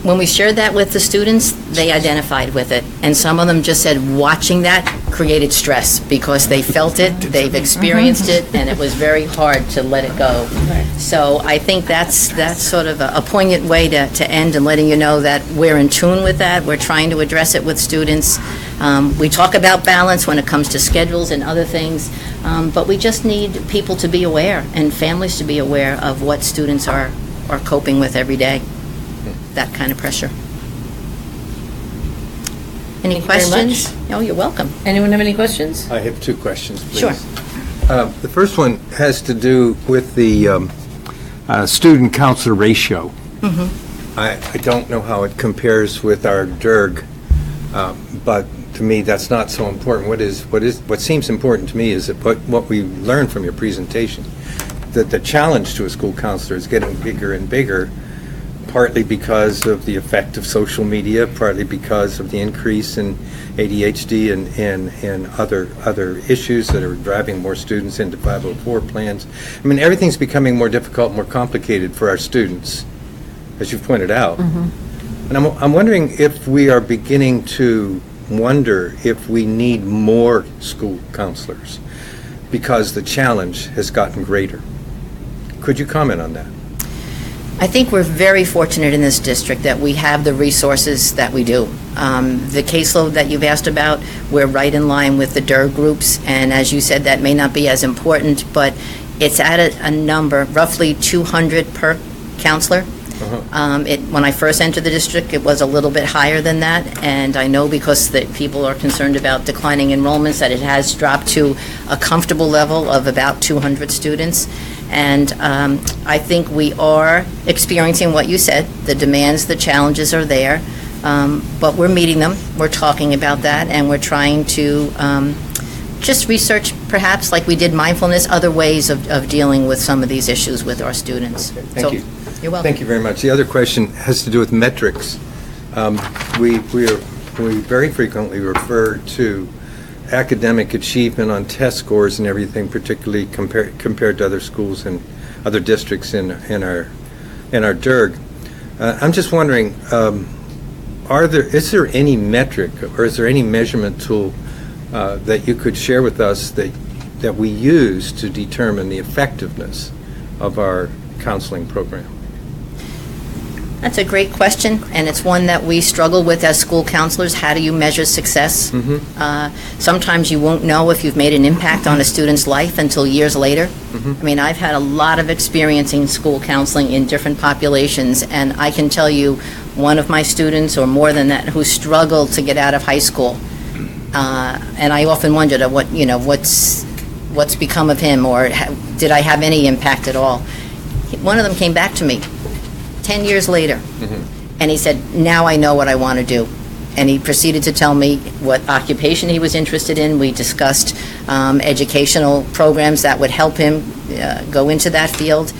S17: When we shared that with the students, they identified with it. And some of them just said watching that created stress because they felt it, they've experienced it, and it was very hard to let it go. So I think that's sort of a poignant way to end and letting you know that we're in tune with that. We're trying to address it with students. We talk about balance when it comes to schedules and other things, but we just need people to be aware and families to be aware of what students are coping with every day. That kind of pressure. Any questions? Oh, you're welcome.
S1: Anyone have any questions?
S15: I have 2 questions, please.
S17: Sure.
S15: The first one has to do with the student counselor ratio. I don't know how it compares with our DIRG, but to me that's not so important. What seems important to me is that what we learned from your presentation, that the challenge to a school counselor is getting bigger and bigger, partly because of the effect of social media, partly because of the increase in ADHD and other issues that are driving more students into 504 plans. I mean, everything's becoming more difficult, more complicated for our students, as you've pointed out. And I'm wondering if we are beginning to wonder if we need more school counselors because the challenge has gotten greater. Could you comment on that?
S17: I think we're very fortunate in this district that we have the resources that we do. The caseload that you've asked about, we're right in line with the DIRG groups, and as you said, that may not be as important, but it's at a number, roughly 200 per counselor. When I first entered the district, it was a little bit higher than that, and I know because that people are concerned about declining enrollments that it has dropped to a comfortable level of about 200 students. And I think we are experiencing what you said. The demands, the challenges are there, but we're meeting them. We're talking about that, and we're trying to just research, perhaps, like we did mindfulness, other ways of dealing with some of these issues with our students.
S15: Thank you.
S17: You're welcome.
S15: Thank you very much. The other question has to do with metrics. We very frequently refer to academic achievement on test scores and everything, particularly compared to other schools and other districts in our DIRG. I'm just wondering, is there any metric or is there any measurement tool that you could share with us that we use to determine the effectiveness of our counseling program?
S17: That's a great question, and it's one that we struggle with as school counselors. How do you measure success? Sometimes you won't know if you've made an impact on a student's life until years later. I mean, I've had a lot of experience in school counseling in different populations, and I can tell you one of my students, or more than that, who struggled to get out of high school. And I often wondered, what's become of him, or did I have any impact at all? One of them came back to me 10 years later. And he said, now I know what I want to do. And he proceeded to tell me what occupation he was interested in. We discussed educational programs that would help him go into that field.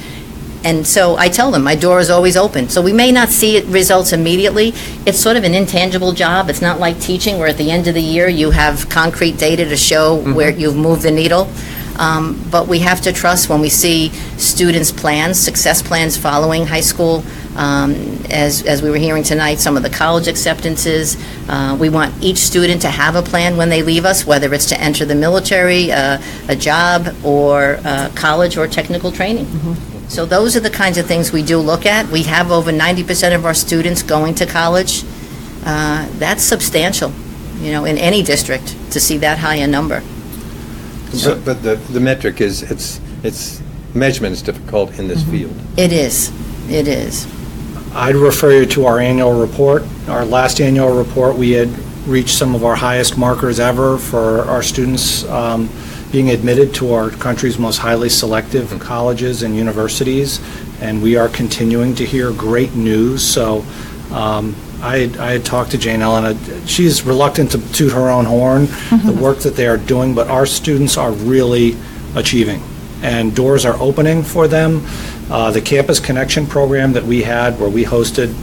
S17: And so I tell them, my door is always open. So we may not see results immediately. It's sort of an intangible job. It's not like teaching, where at the end of the year you have concrete data to show where you've moved the needle. But we have to trust when we see students' plans, success plans following high school. As we were hearing tonight, some of the college acceptances. We want each student to have a plan when they leave us, whether it's to enter the military, a job, or college or technical training. So those are the kinds of things we do look at. We have over 90% of our students going to college. That's substantial, in any district, to see that high a number.
S15: But the metric is, it's measurement is difficult in this field.
S17: It is. It is.
S12: I'd refer you to our annual report. Our last annual report, we had reached some of our highest markers ever for our students being admitted to our country's most highly selective colleges and universities, and we are continuing to hear great news. So I had talked to Jane Ellen. She's reluctant to toot her own horn, the work that they are doing, but our students are really achieving, and doors are opening for them. The Campus Connection program that we had, where we hosted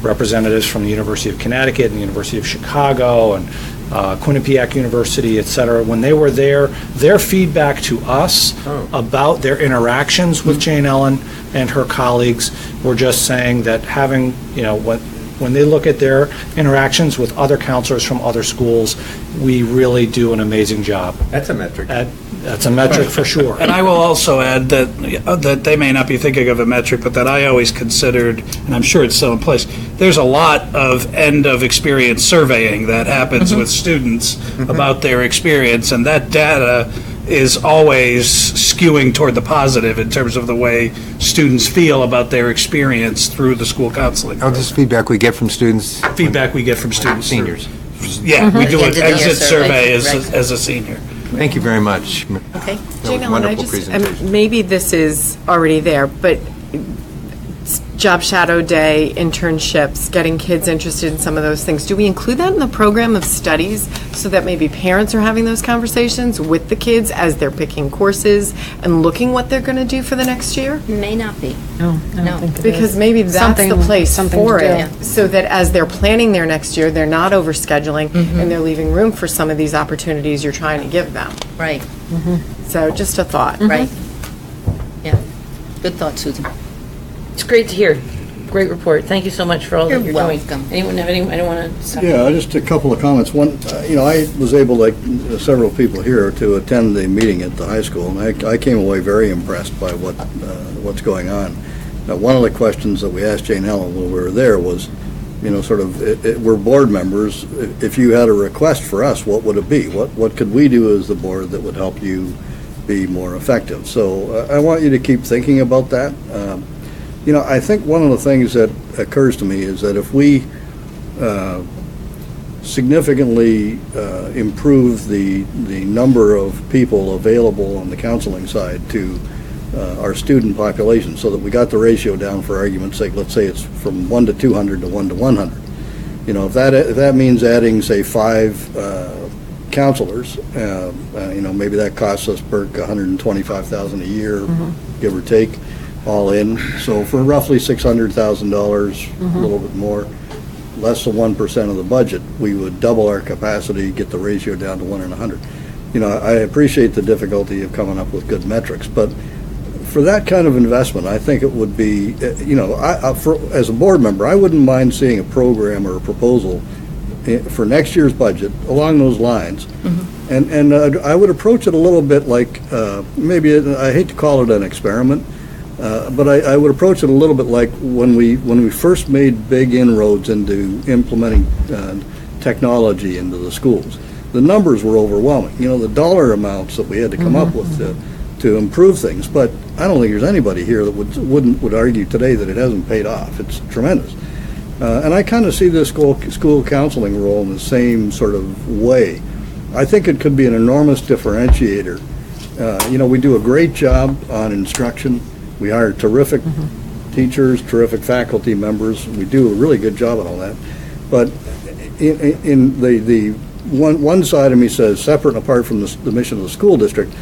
S12: representatives from the University of Connecticut and the University of Chicago and Quinnipiac University, et cetera, when they were there, their feedback to us about their interactions with Jane Ellen and her colleagues were just saying that having, when they look at their interactions with other counselors from other schools, we really do an amazing job.
S15: That's a metric.
S12: That's a metric for sure.
S6: And I will also add that they may not be thinking of a metric, but that I always considered, and I'm sure it's still in place, there's a lot of end of experience surveying that happens with students about their experience, and that data is always skewing toward the positive in terms of the way students feel about their experience through the school counseling.
S15: Oh, this is feedback we get from students?
S6: Feedback we get from students.
S15: Seniors.
S6: Yeah, we do an exit survey
S17: right.
S6: as a senior.
S15: Thank you very much.
S17: Okay.
S11: Jane Ellen,
S15: Wonderful presentation.
S11: maybe this is already there, but job shadow day, internships, getting kids interested in some of those things. Do we include that in the program of studies so that maybe parents are having those conversations with the kids as they're picking courses and looking what they're going to do for the next year?
S17: May not be.
S7: No, I don't think it
S11: Because
S7: is.
S11: maybe that's the place
S7: something
S11: for
S7: to do.
S11: it, so that as they're planning their next year, they're not overscheduling and they're leaving room for some of these opportunities you're trying to give them.
S17: Right.
S11: So just a thought.
S17: Right. Yeah. Good thought, Susan.
S1: It's great to hear. Great report. Thank you so much for all that
S17: You're
S1: you're doing.
S17: welcome.
S1: Anyone have any, I don't want to...
S3: Yeah, just a couple of comments. One, I was able, like several people here, to attend the meeting at the high school, and I came away very impressed by what's going on. Now, one of the questions that we asked Jane Ellen when we were there was, we're board members. If you had a request for us, what would it be? What could we do as the board that would help you be more effective? So I want you to keep thinking about that. I think one of the things that occurs to me is that if we significantly improve the number of people available on the counseling side to our student population, so that we got the ratio down, for argument's sake, let's say it's from 1 to 200 to 1 to 100. If that means adding, say, 5 counselors, maybe that costs us per $125,000 a year, give or take, all in. So for roughly $600,000, a little bit more, less than 1% of the budget, we would double our capacity, get the ratio down to 1 in 100. I appreciate the difficulty of coming up with good metrics, but for that kind of investment, I think it would be, as a board member, I wouldn't mind seeing a program or a proposal for next year's budget along those lines. And I would approach it a little bit like, maybe, I hate to call it an experiment, but I would approach it a little bit like when we first made big inroads into implementing technology into the schools. The numbers were overwhelming. The dollar amounts that we had to come up with to improve things. But I don't think there's anybody here that would argue today that it hasn't paid off. It's tremendous. And I kind of see this school counseling role in the same sort of way. I think it could be an enormous differentiator. We do a great job on instruction. We hire terrific teachers, terrific faculty members. We do a really good job on all that. But in the one side of me says, separate and apart from the mission of the school district,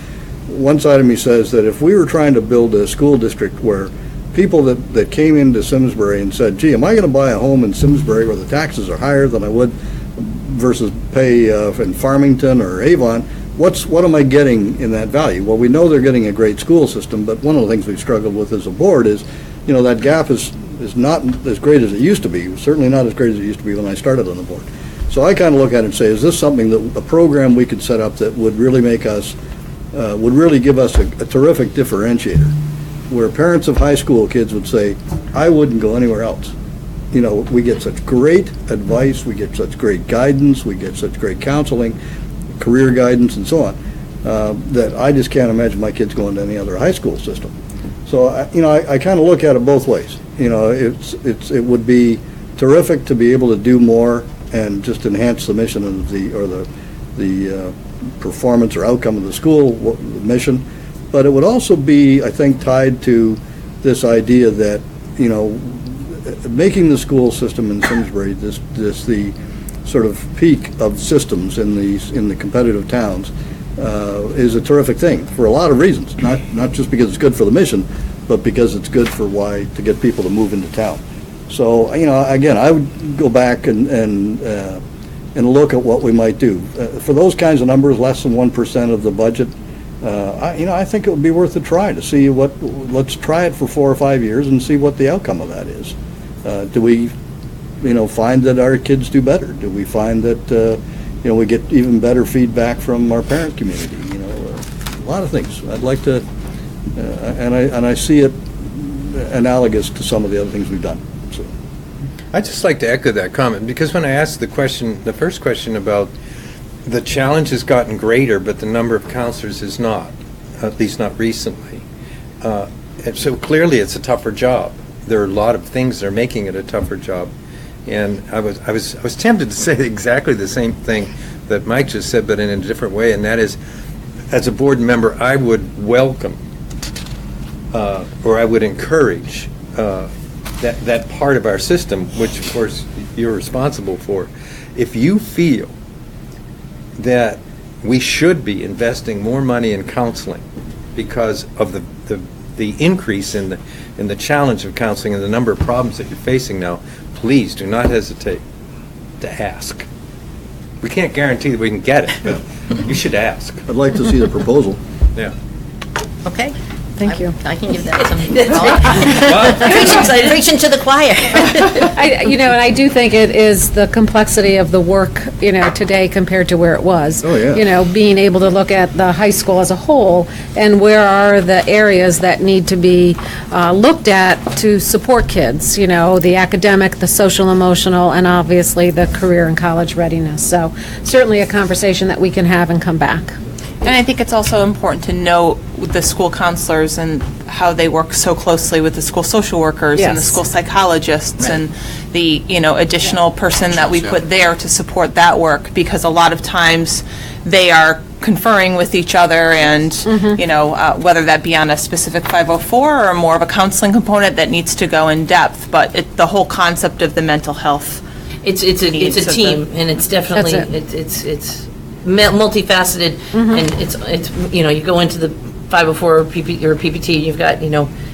S3: one side of me says that if we were trying to build a school district where people that came into Simsbury and said, gee, am I going to buy a home in Simsbury where the taxes are higher than I would versus pay in Farmington or Avon, what am I getting in that value? Well, we know they're getting a great school system, but one of the things we've struggled with as a board is, that gap is not as great as it used to be, certainly not as great as it used to be when I started on the board. So I kind of look at it and say, is this something that a program we could set up that would really make us, would really give us a terrific differentiator, where parents of high school kids would say, I wouldn't go anywhere else. We get such great advice, we get such great guidance, we get such great counseling, career guidance, and so on, that I just can't imagine my kids going to any other high school system. So, I kind of look at it both ways. It would be terrific to be able to do more and just enhance the mission of the performance or outcome of the school mission. But it would also be, I think, tied to this idea that, making the school system in Simsbury the sort of peak of systems in the competitive towns is a terrific thing for a lot of reasons. Not just because it's good for the mission, but because it's good for to get people to move into town. So, again, I would go back and look at what we might do. For those kinds of numbers, less than 1% of the budget, I think it would be worth a try to see let's try it for 4 or 5 years and see what the outcome of that is. Do we, find that our kids do better? Do we find that, we get even better feedback from our parent community? A lot of things. I'd like to, and I see it analogous to some of the other things we've done. So.
S15: I'd just like to echo that comment, because when I asked the first question about the challenge has gotten greater, but the number of counselors is not, at least not recently. And so clearly it's a tougher job. There are a lot of things that are making it a tougher job. And I was tempted to say exactly the same thing that Mike just said, but in a different way, and that is, as a board member, I would welcome or I would encourage that part of our system, which of course you're responsible for. If you feel that we should be investing more money in counseling because of the increase in the challenge of counseling and the number of problems that you're facing now, please do not hesitate to ask. We can't guarantee that we can get it, but you should ask.
S3: I'd like to see the proposal.
S15: Yeah.
S17: Okay.
S7: Thank you.
S17: I can give that some. Preaching to the choir.
S7: And I do think it is the complexity of the work, today compared to where it was.
S3: Oh, yeah.
S7: Being able to look at the high school as a whole and where are the areas that need to be looked at to support kids, the academic, the social, emotional, and obviously the career and college readiness. So certainly a conversation that we can have and come back.
S2: And I think it's also important to note the school counselors and how they work so closely with the school social workers and the school psychologists and the additional person that we put there to support that work, because a lot of times they are conferring with each other and whether that be on a specific 504 or more of a counseling component that needs to go in depth, but the whole concept of the mental health.
S1: It's a team, and it's definitely it's multifaceted, and it's you go into the 504 or PPT, and you've got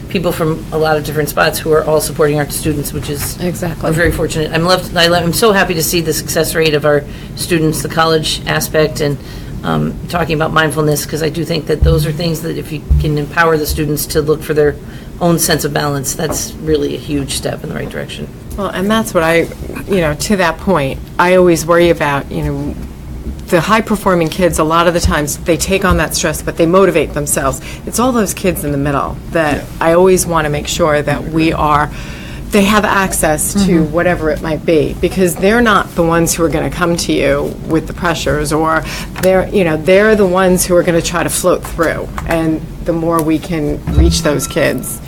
S1: people from a lot of different spots who are all supporting our students, which is
S7: exactly.
S1: We're very fortunate. I'm so happy to see the success rate of our students, the college aspect, and talking about mindfulness, because I do think that those are things that if you can empower the students to look for their own sense of balance, that's really a huge step in the right direction.
S11: Well, and that's what to that point, I always worry about, the high-performing kids, a lot of the times, they take on that stress, but they motivate themselves. It's all those kids in the middle that I always want to make sure that they have access to whatever it might be, because they're not the ones who are going to come to you with the pressures, or they're the ones who are going to try to float through. And the more we can reach those kids,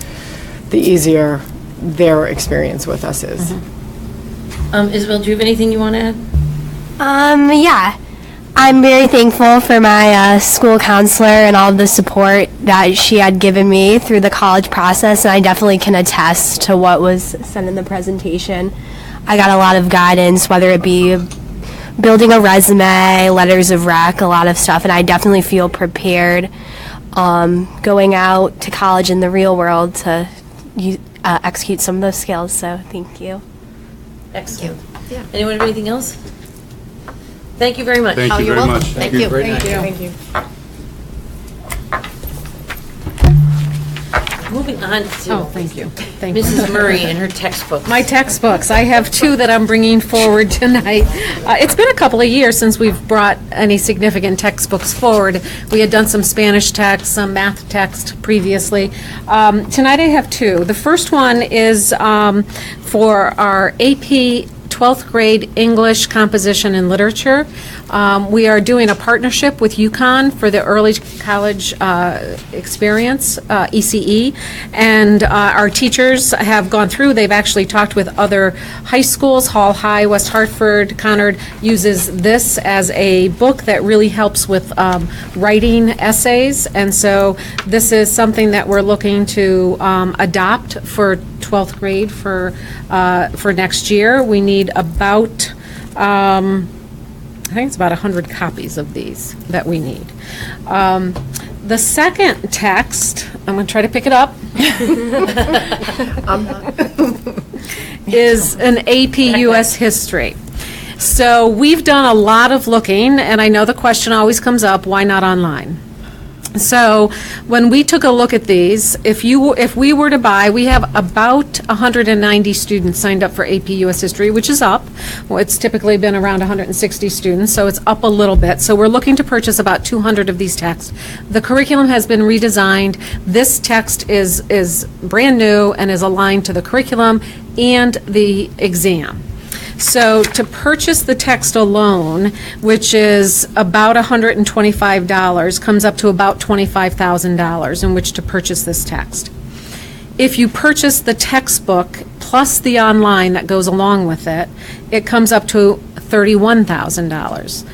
S11: the easier their experience with us is.
S1: Isabel, do you have anything you want to add?
S5: Yeah. I'm very thankful for my school counselor and all the support that she had given me through the college process, and I definitely can attest to what was said in the presentation. I got a lot of guidance, whether it be building a resume, letters of rec, a lot of stuff, and I definitely feel prepared going out to college in the real world to execute some of those skills, so thank you.
S1: Excellent. Yeah. Anyone have anything else? Thank you very much.
S13: Thank you
S1: you're
S13: very
S1: welcome.
S13: much.
S1: Thank
S13: Thank you.
S1: you.
S13: Great
S11: Thank you.
S1: Moving on to
S7: Oh, thank you. Thank you.
S1: Mrs. Murray and her textbooks.
S7: My textbooks. I have two that I'm bringing forward tonight. It's been a couple of years since we've brought any significant textbooks forward. We had done some Spanish text, some math text previously. Tonight I have two. The first one is for our AP 12th grade English composition and literature. We are doing a partnership with UConn for the early college experience, ECE, and our teachers have gone through. They've actually talked with other high schools. Hall High, West Hartford, Conard uses this as a book that really helps with writing essays, and so this is something that we're looking to adopt for 12th grade for next year. We need about I think it's about 100 copies of these that we need. The second text, I'm going to try to pick it up, is an AP US History. So we've done a lot of looking, and I know the question always comes up, why not online? So when we took a look at these, if we were to buy, we have about 190 students signed up for AP US History, which is up. Well, it's typically been around 160 students, so it's up a little bit. So we're looking to purchase about 200 of these texts. The curriculum has been redesigned. This text is brand new and is aligned to the curriculum and the exam. So to purchase the text alone, which is about $125, comes up to about $25,000 in which to purchase this text. If you purchase the textbook plus the online that goes along with it, it comes up to $31,000.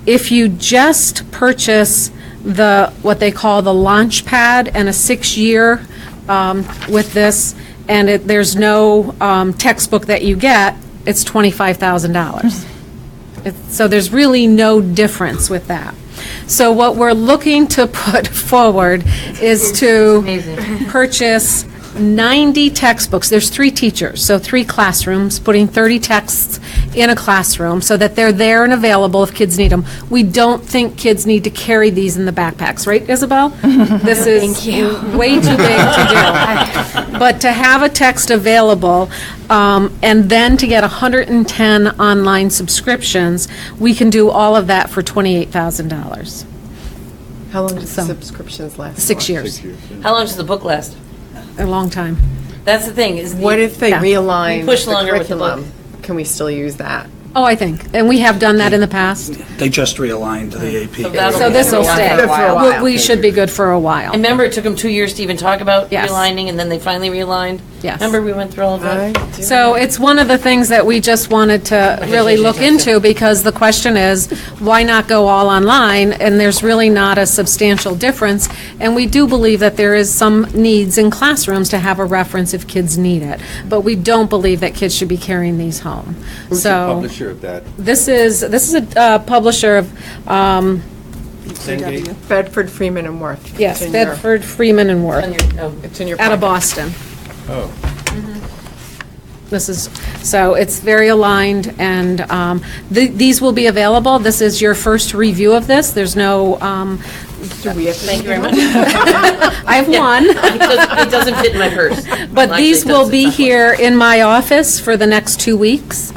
S7: If you just purchase what they call the launch pad and a 6-year with this, and there's no textbook that you get, it's $25,000. So there's really no difference with that. So what we're looking to put forward is to purchase 90 textbooks. There's 3 teachers, so 3 classrooms, putting 30 texts in a classroom so that they're there and available if kids need them. We don't think kids need to carry these in the backpacks, right, Isabel? This is way too big to do. But to have a text available and then to get 110 online subscriptions, we can do all of that for $28,000.
S11: How long do subscriptions last?
S7: 6 years.
S1: How long does the book last?
S7: A long time.
S1: That's the thing. Is
S11: What if they realign
S1: push
S11: the
S1: longer with the book?
S11: curriculum? Can we still use that?
S7: Oh, I think, and we have done that in the past.
S6: They just realigned the AP.
S7: So this will stay.
S11: For a while.
S7: We should be good for a while.
S1: And remember, it took them 2 years to even talk about
S7: Yes.
S1: realigning, and then they finally realigned?
S7: Yes.
S1: Remember, we went through all of that?
S7: So it's one of the things that we just wanted to really look into, because the question is, why not go all online? And there's really not a substantial difference. And we do believe that there is some needs in classrooms to have a reference if kids need it. But we don't believe that kids should be carrying these home.
S15: Who's the publisher of that?
S7: This is a publisher of,
S11: Bedford, Freeman, and Worth.
S7: yes,
S11: It's in your-
S7: Bedford, Freeman, and Worth,
S11: It's in your
S7: out of
S11: packet.
S7: Boston.
S15: Oh.
S7: This is, so it's very aligned, and these will be available. This is your first review of this. There's no,
S11: Do we have to
S1: Thank you very much.
S7: I have one.
S1: It doesn't fit in my purse.
S7: But
S1: Well,
S7: these
S1: actually, it
S7: will
S1: does.
S7: be
S1: It's not
S7: here in my office for the next 2 weeks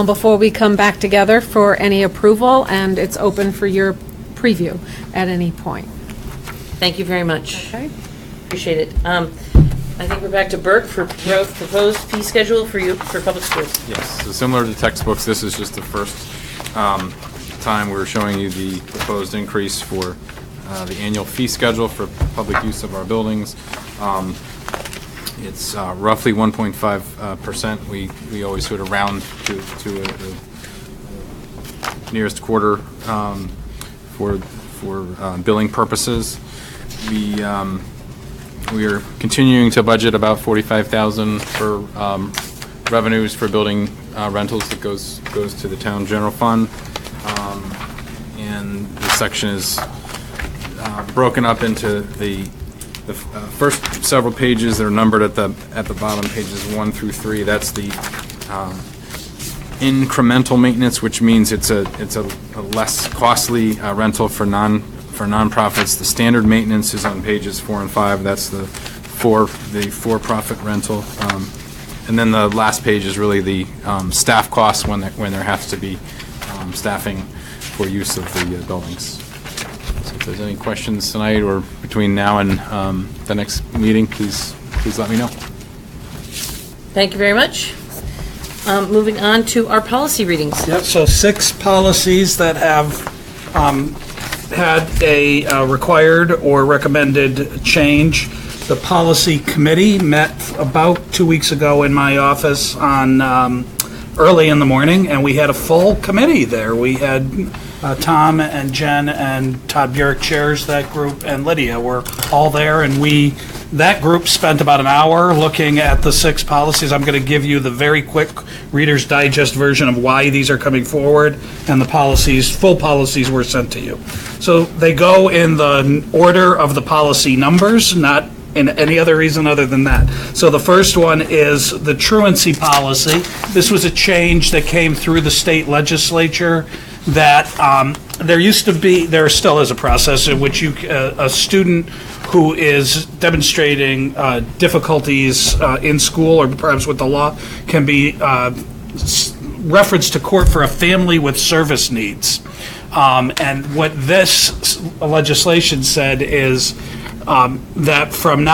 S7: before we come back together for any approval, and it's open for your preview at any point.
S1: Thank you very much.
S7: Okay.
S1: Appreciate it. I think we're back to Burke for proposed fee schedule for you, for public schools.
S14: Yes, so similar to textbooks, this is just the first time we're showing you the proposed increase for the annual fee schedule for public use of our buildings. It's roughly 1.5%. We always sort of round to the nearest quarter. for billing purposes. We are continuing to budget about $45,000 for revenues for building rentals that goes to the town general fund. And the section is broken up into the first several pages that are numbered at the bottom, pages 1 through 3. That's the incremental maintenance, which means it's a less costly rental for nonprofits. The standard maintenance is on pages 4 and 5. That's the for-profit rental. And then the last page is really the staff costs when there has to be staffing for use of the buildings. So if there's any questions tonight or between now and the next meeting, please let me know.
S1: Thank you very much. Moving on to our policy readings.
S6: Yep, so 6 policies that have had a required or recommended change. The policy committee met about 2 weeks ago in my office on early in the morning, and we had a full committee there. We had Tom and Jen and Todd Burek chairs that group, and Lydia were all there, and that group spent about an hour looking at the 6 policies. I'm going to give you the very quick Reader's Digest version of why these are coming forward, and the full policies were sent to you. So they go in the order of the policy numbers, not in any other reason other than that. So the first one is the truancy policy. This was a change that came through the state legislature that there still is a process in which a student who is demonstrating difficulties in school or perhaps with the law can be referenced to court for a family with service needs. And what this legislation said is that from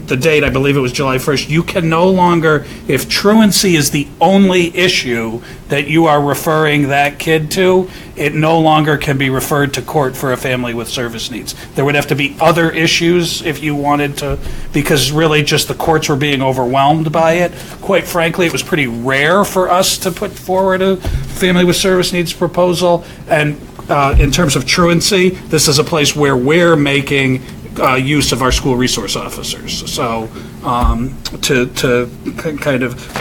S6: the date, I believe it was July 1st, you can no longer, if truancy is the only issue that you are referring that kid to, it no longer can be referred to court for a family with service needs. There would have to be other issues if you wanted to, because really just the courts were being overwhelmed by it. Quite frankly, it was pretty rare for us to put forward a family with service needs proposal, and in terms of truancy, this is a place where we're making use of our school resource officers. So to kind of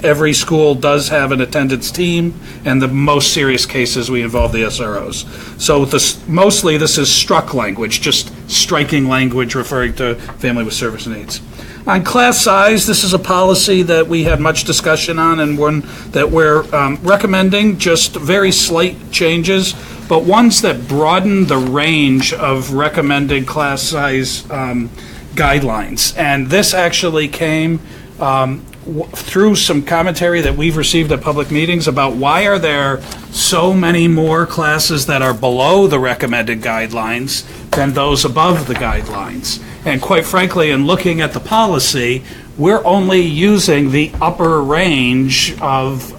S6: every school does have an attendance team, and the most serious cases we involve the SROs. So mostly this is struck language, just striking language referring to family with service needs. On class size, this is a policy that we had much discussion on, and one that we're recommending just very slight changes, but ones that broaden the range of recommended class size guidelines. And this actually came through some commentary that we've received at public meetings about why are there so many more classes that are below the recommended guidelines than those above the guidelines. And quite frankly, in looking at the policy, we're only using the upper range of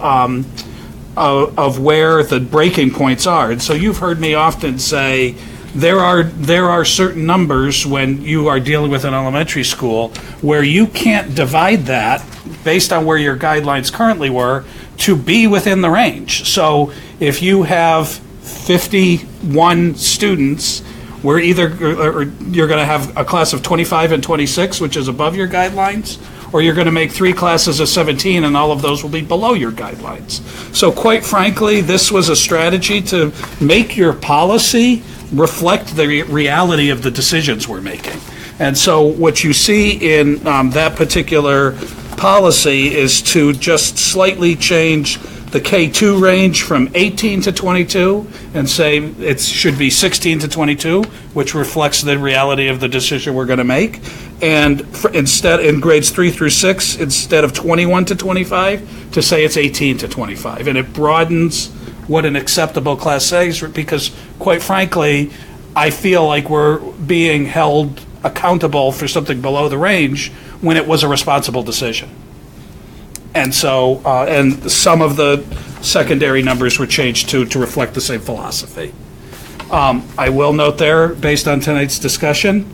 S6: where the breaking points are. And so you've heard me often say there are certain numbers when you are dealing with an elementary school where you can't divide that based on where your guidelines currently were to be within the range. So if you have 51 students, we're either you're going to have a class of 25 and 26, which is above your guidelines, or you're going to make 3 classes of 17, and all of those will be below your guidelines. So quite frankly, this was a strategy to make your policy reflect the reality of the decisions we're making. And so what you see in that particular policy is to just slightly change the K2 range from 18 to 22 and say it should be 16 to 22, which reflects the reality of the decision we're going to make. And instead, in grades 3 through 6, instead of 21 to 25, to say it's 18 to 25. And it broadens what an acceptable class size is, because quite frankly, I feel like we're being held accountable for something below the range when it was a responsible decision. And so, and some of the secondary numbers were changed to reflect the same philosophy. I will note there, based on tonight's discussion,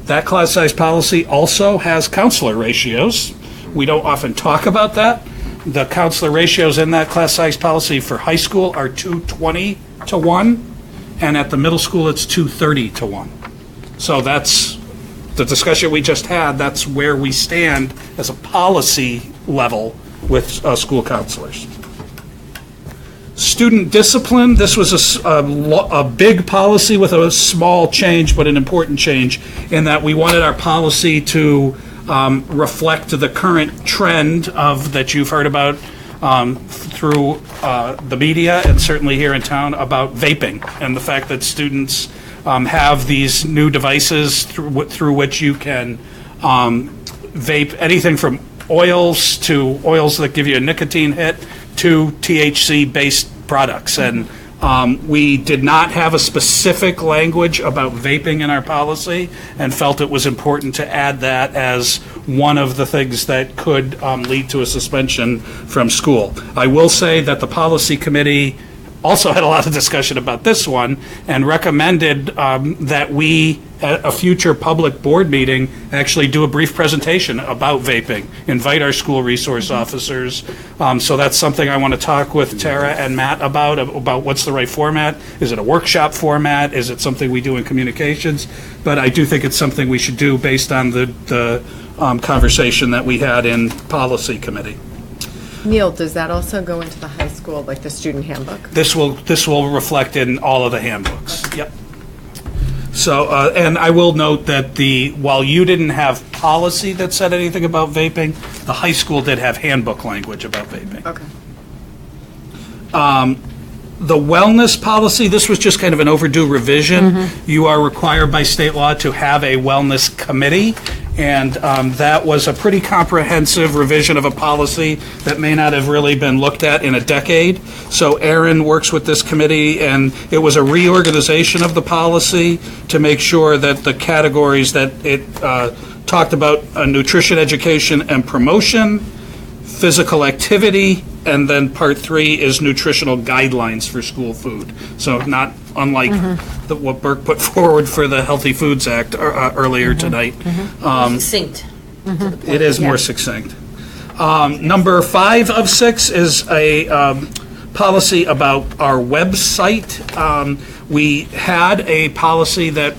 S6: that class size policy also has counselor ratios. We don't often talk about that, The counselor ratios in that class size policy for high school are 220 to 1, and at the middle school, it's 230 to 1. So that's the discussion we just had. That's where we stand as a policy level with school counselors. Student discipline, this was a big policy with a small change, but an important change, in that we wanted our policy to reflect the current trend of that you've heard about through the media and certainly here in town about vaping, and the fact that students have these new devices through which you can vape anything from oils to oils that give you a nicotine hit to THC-based products. And we did not have a specific language about vaping in our policy and felt it was important to add that as one of the things that could lead to a suspension from school. I will say that the policy committee also had a lot of discussion about this one and recommended that we, at a future public board meeting, actually do a brief presentation about vaping, invite our school resource officers. So that's something I want to talk with Tara and Matt about what's the right format. Is it a workshop format? Is it something we do in communications? But I do think it's something we should do based on the conversation that we had in policy committee.
S11: Neil, does that also go into the high school, like the student handbook?
S6: This will reflect in all of the handbooks. Yep. So, and I will note that while you didn't have policy that said anything about vaping, the high school did have handbook language about vaping.
S11: Okay.
S6: The wellness policy, this was just kind of an overdue revision. You are required by state law to have a wellness committee, and that was a pretty comprehensive revision of a policy that may not have really been looked at in a decade. So Aaron works with this committee, and it was a reorganization of the policy to make sure that the categories that it talked about nutrition, education, and promotion, physical activity, and then part 3 is nutritional guidelines for school food. So not unlike what Burke put forward for the Healthy Foods Act earlier tonight.
S1: Succinct.
S6: It is more succinct. Number 5 of 6 is a policy about our website. We had a policy that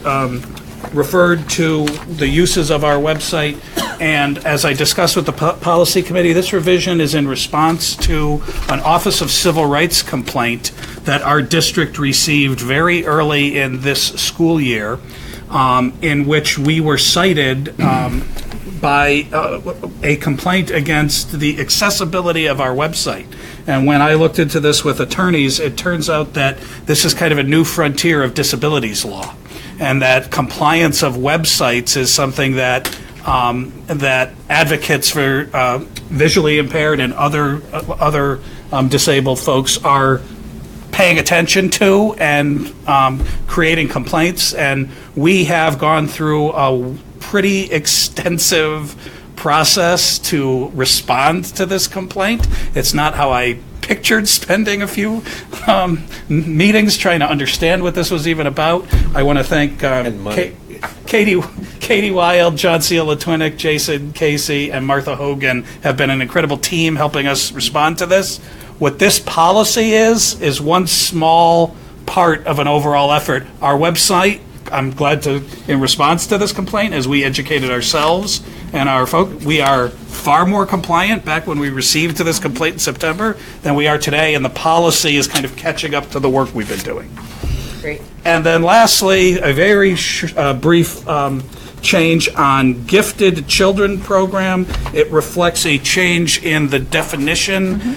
S6: referred to the uses of our website, and as I discussed with the policy committee, this revision is in response to an Office of Civil Rights complaint that our district received very early in this school year, in which we were cited by a complaint against the accessibility of our website. And when I looked into this with attorneys, it turns out that this is kind of a new frontier of disabilities law, and that compliance of websites is something that that advocates for visually impaired and other disabled folks are paying attention to and creating complaints. And we have gone through a pretty extensive process to respond to this complaint. It's not how I pictured spending a few meetings trying to understand what this was even about. I want to thank Katie Wild, John C. Latwinick, Jason Casey, and Martha Hogan have been an incredible team helping us respond to this. What this policy is one small part of an overall effort. Our website, I'm glad to, in response to this complaint, as we educated ourselves and our folk, we are far more compliant back when we received this complaint in September than we are today, and the policy is kind of catching up to the work we've been doing.
S1: Great.
S6: And then lastly, a very brief change on gifted children program. It reflects a change in the definition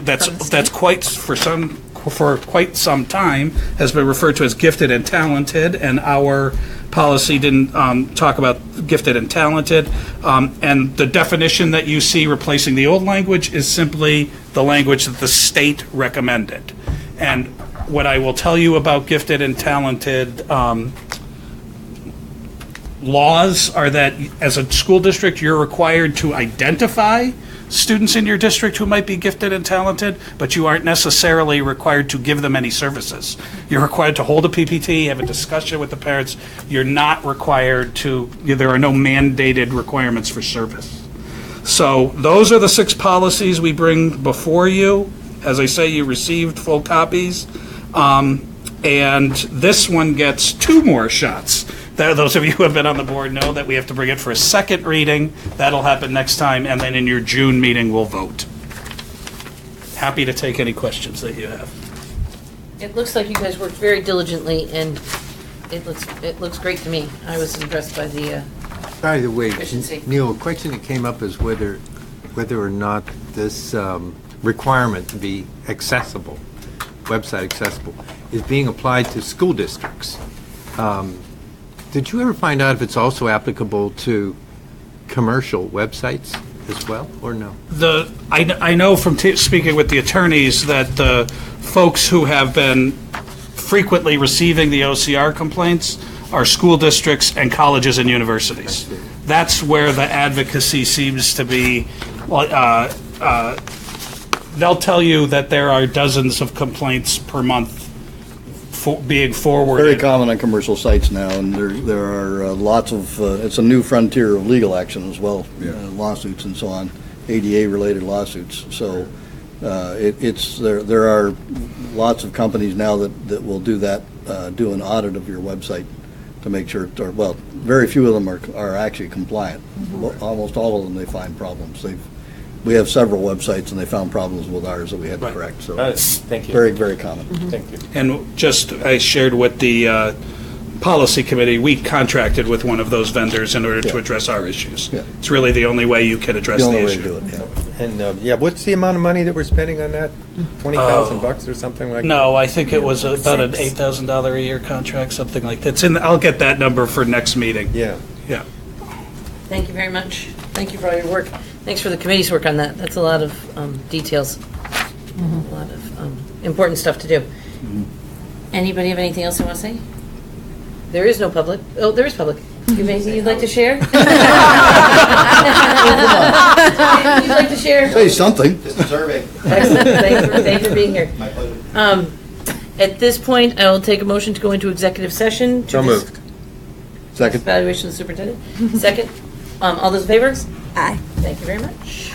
S6: that's quite for quite some time has been referred to as gifted and talented, and our policy didn't talk about gifted and talented. And the definition that you see replacing the old language is simply the language that the state recommended. And what I will tell you about gifted and talented laws are that as a school district, you're required to identify students in your district who might be gifted and talented, but you aren't necessarily required to give them any services. You're required to hold a PPT, have a discussion with the parents. You're not required to, there are no mandated requirements for service. So those are the 6 policies we bring before you. As I say, you received full copies. And this one gets 2 more shots. Those of you who have been on the board know that we have to bring it for a second reading. That'll happen next time, and then in your June meeting, we'll vote. Happy to take any questions that you have.
S1: It looks like you guys worked very diligently, and it looks great to me. I was impressed by the
S15: By the way,
S1: efficiency.
S15: Neil, a question that came up is whether or not this requirement to be accessible, website accessible, is being applied to school districts. Did you ever find out if it's also applicable to commercial websites as well, or no?
S6: I know from speaking with the attorneys that the folks who have been frequently receiving the OCR complaints are school districts and colleges and universities. That's where the advocacy seems to be. They'll tell you that there are dozens of complaints per month being forwarded.
S3: Very common on commercial sites now, and there are lots of, it's a new frontier of legal action as well, lawsuits and so on, ADA-related lawsuits. So there are lots of companies now that will do that, do an audit of your website to make sure, well, very few of them are actually compliant. Almost all of them, they find problems. We have several websites, and they found problems with ours that we had to correct. So
S14: thank you.
S3: Very, very common.
S14: Thank you.
S6: And just, I shared with the policy committee, we contracted with one of those vendors in order to address our issues.
S3: Yeah.
S6: It's really the only way you can address the issue.
S3: The only way to do it,
S15: And, what's the amount of money that we're spending on that? $20,000 or something like that?
S6: No, I think it was about an $8,000 a year contract, something like that. I'll get that number for next meeting.
S15: Yeah.
S6: Yeah.
S1: Thank you very much. Thank you for all your work. Thanks for the committee's work on that. That's a lot of details, a lot of important stuff to do. Anybody have anything else they want to say? There is no public. Oh, there is public. You have anything you'd like to share? You'd like to share?
S3: Say something.
S1: Just a survey. Excellent. Thanks for being here. My pleasure. At this point, I will take a motion to go into executive session.
S15: So moved.
S3: Second.
S1: Evaluation of the superintendent. Second. All those in favor? Aye. Thank you very much.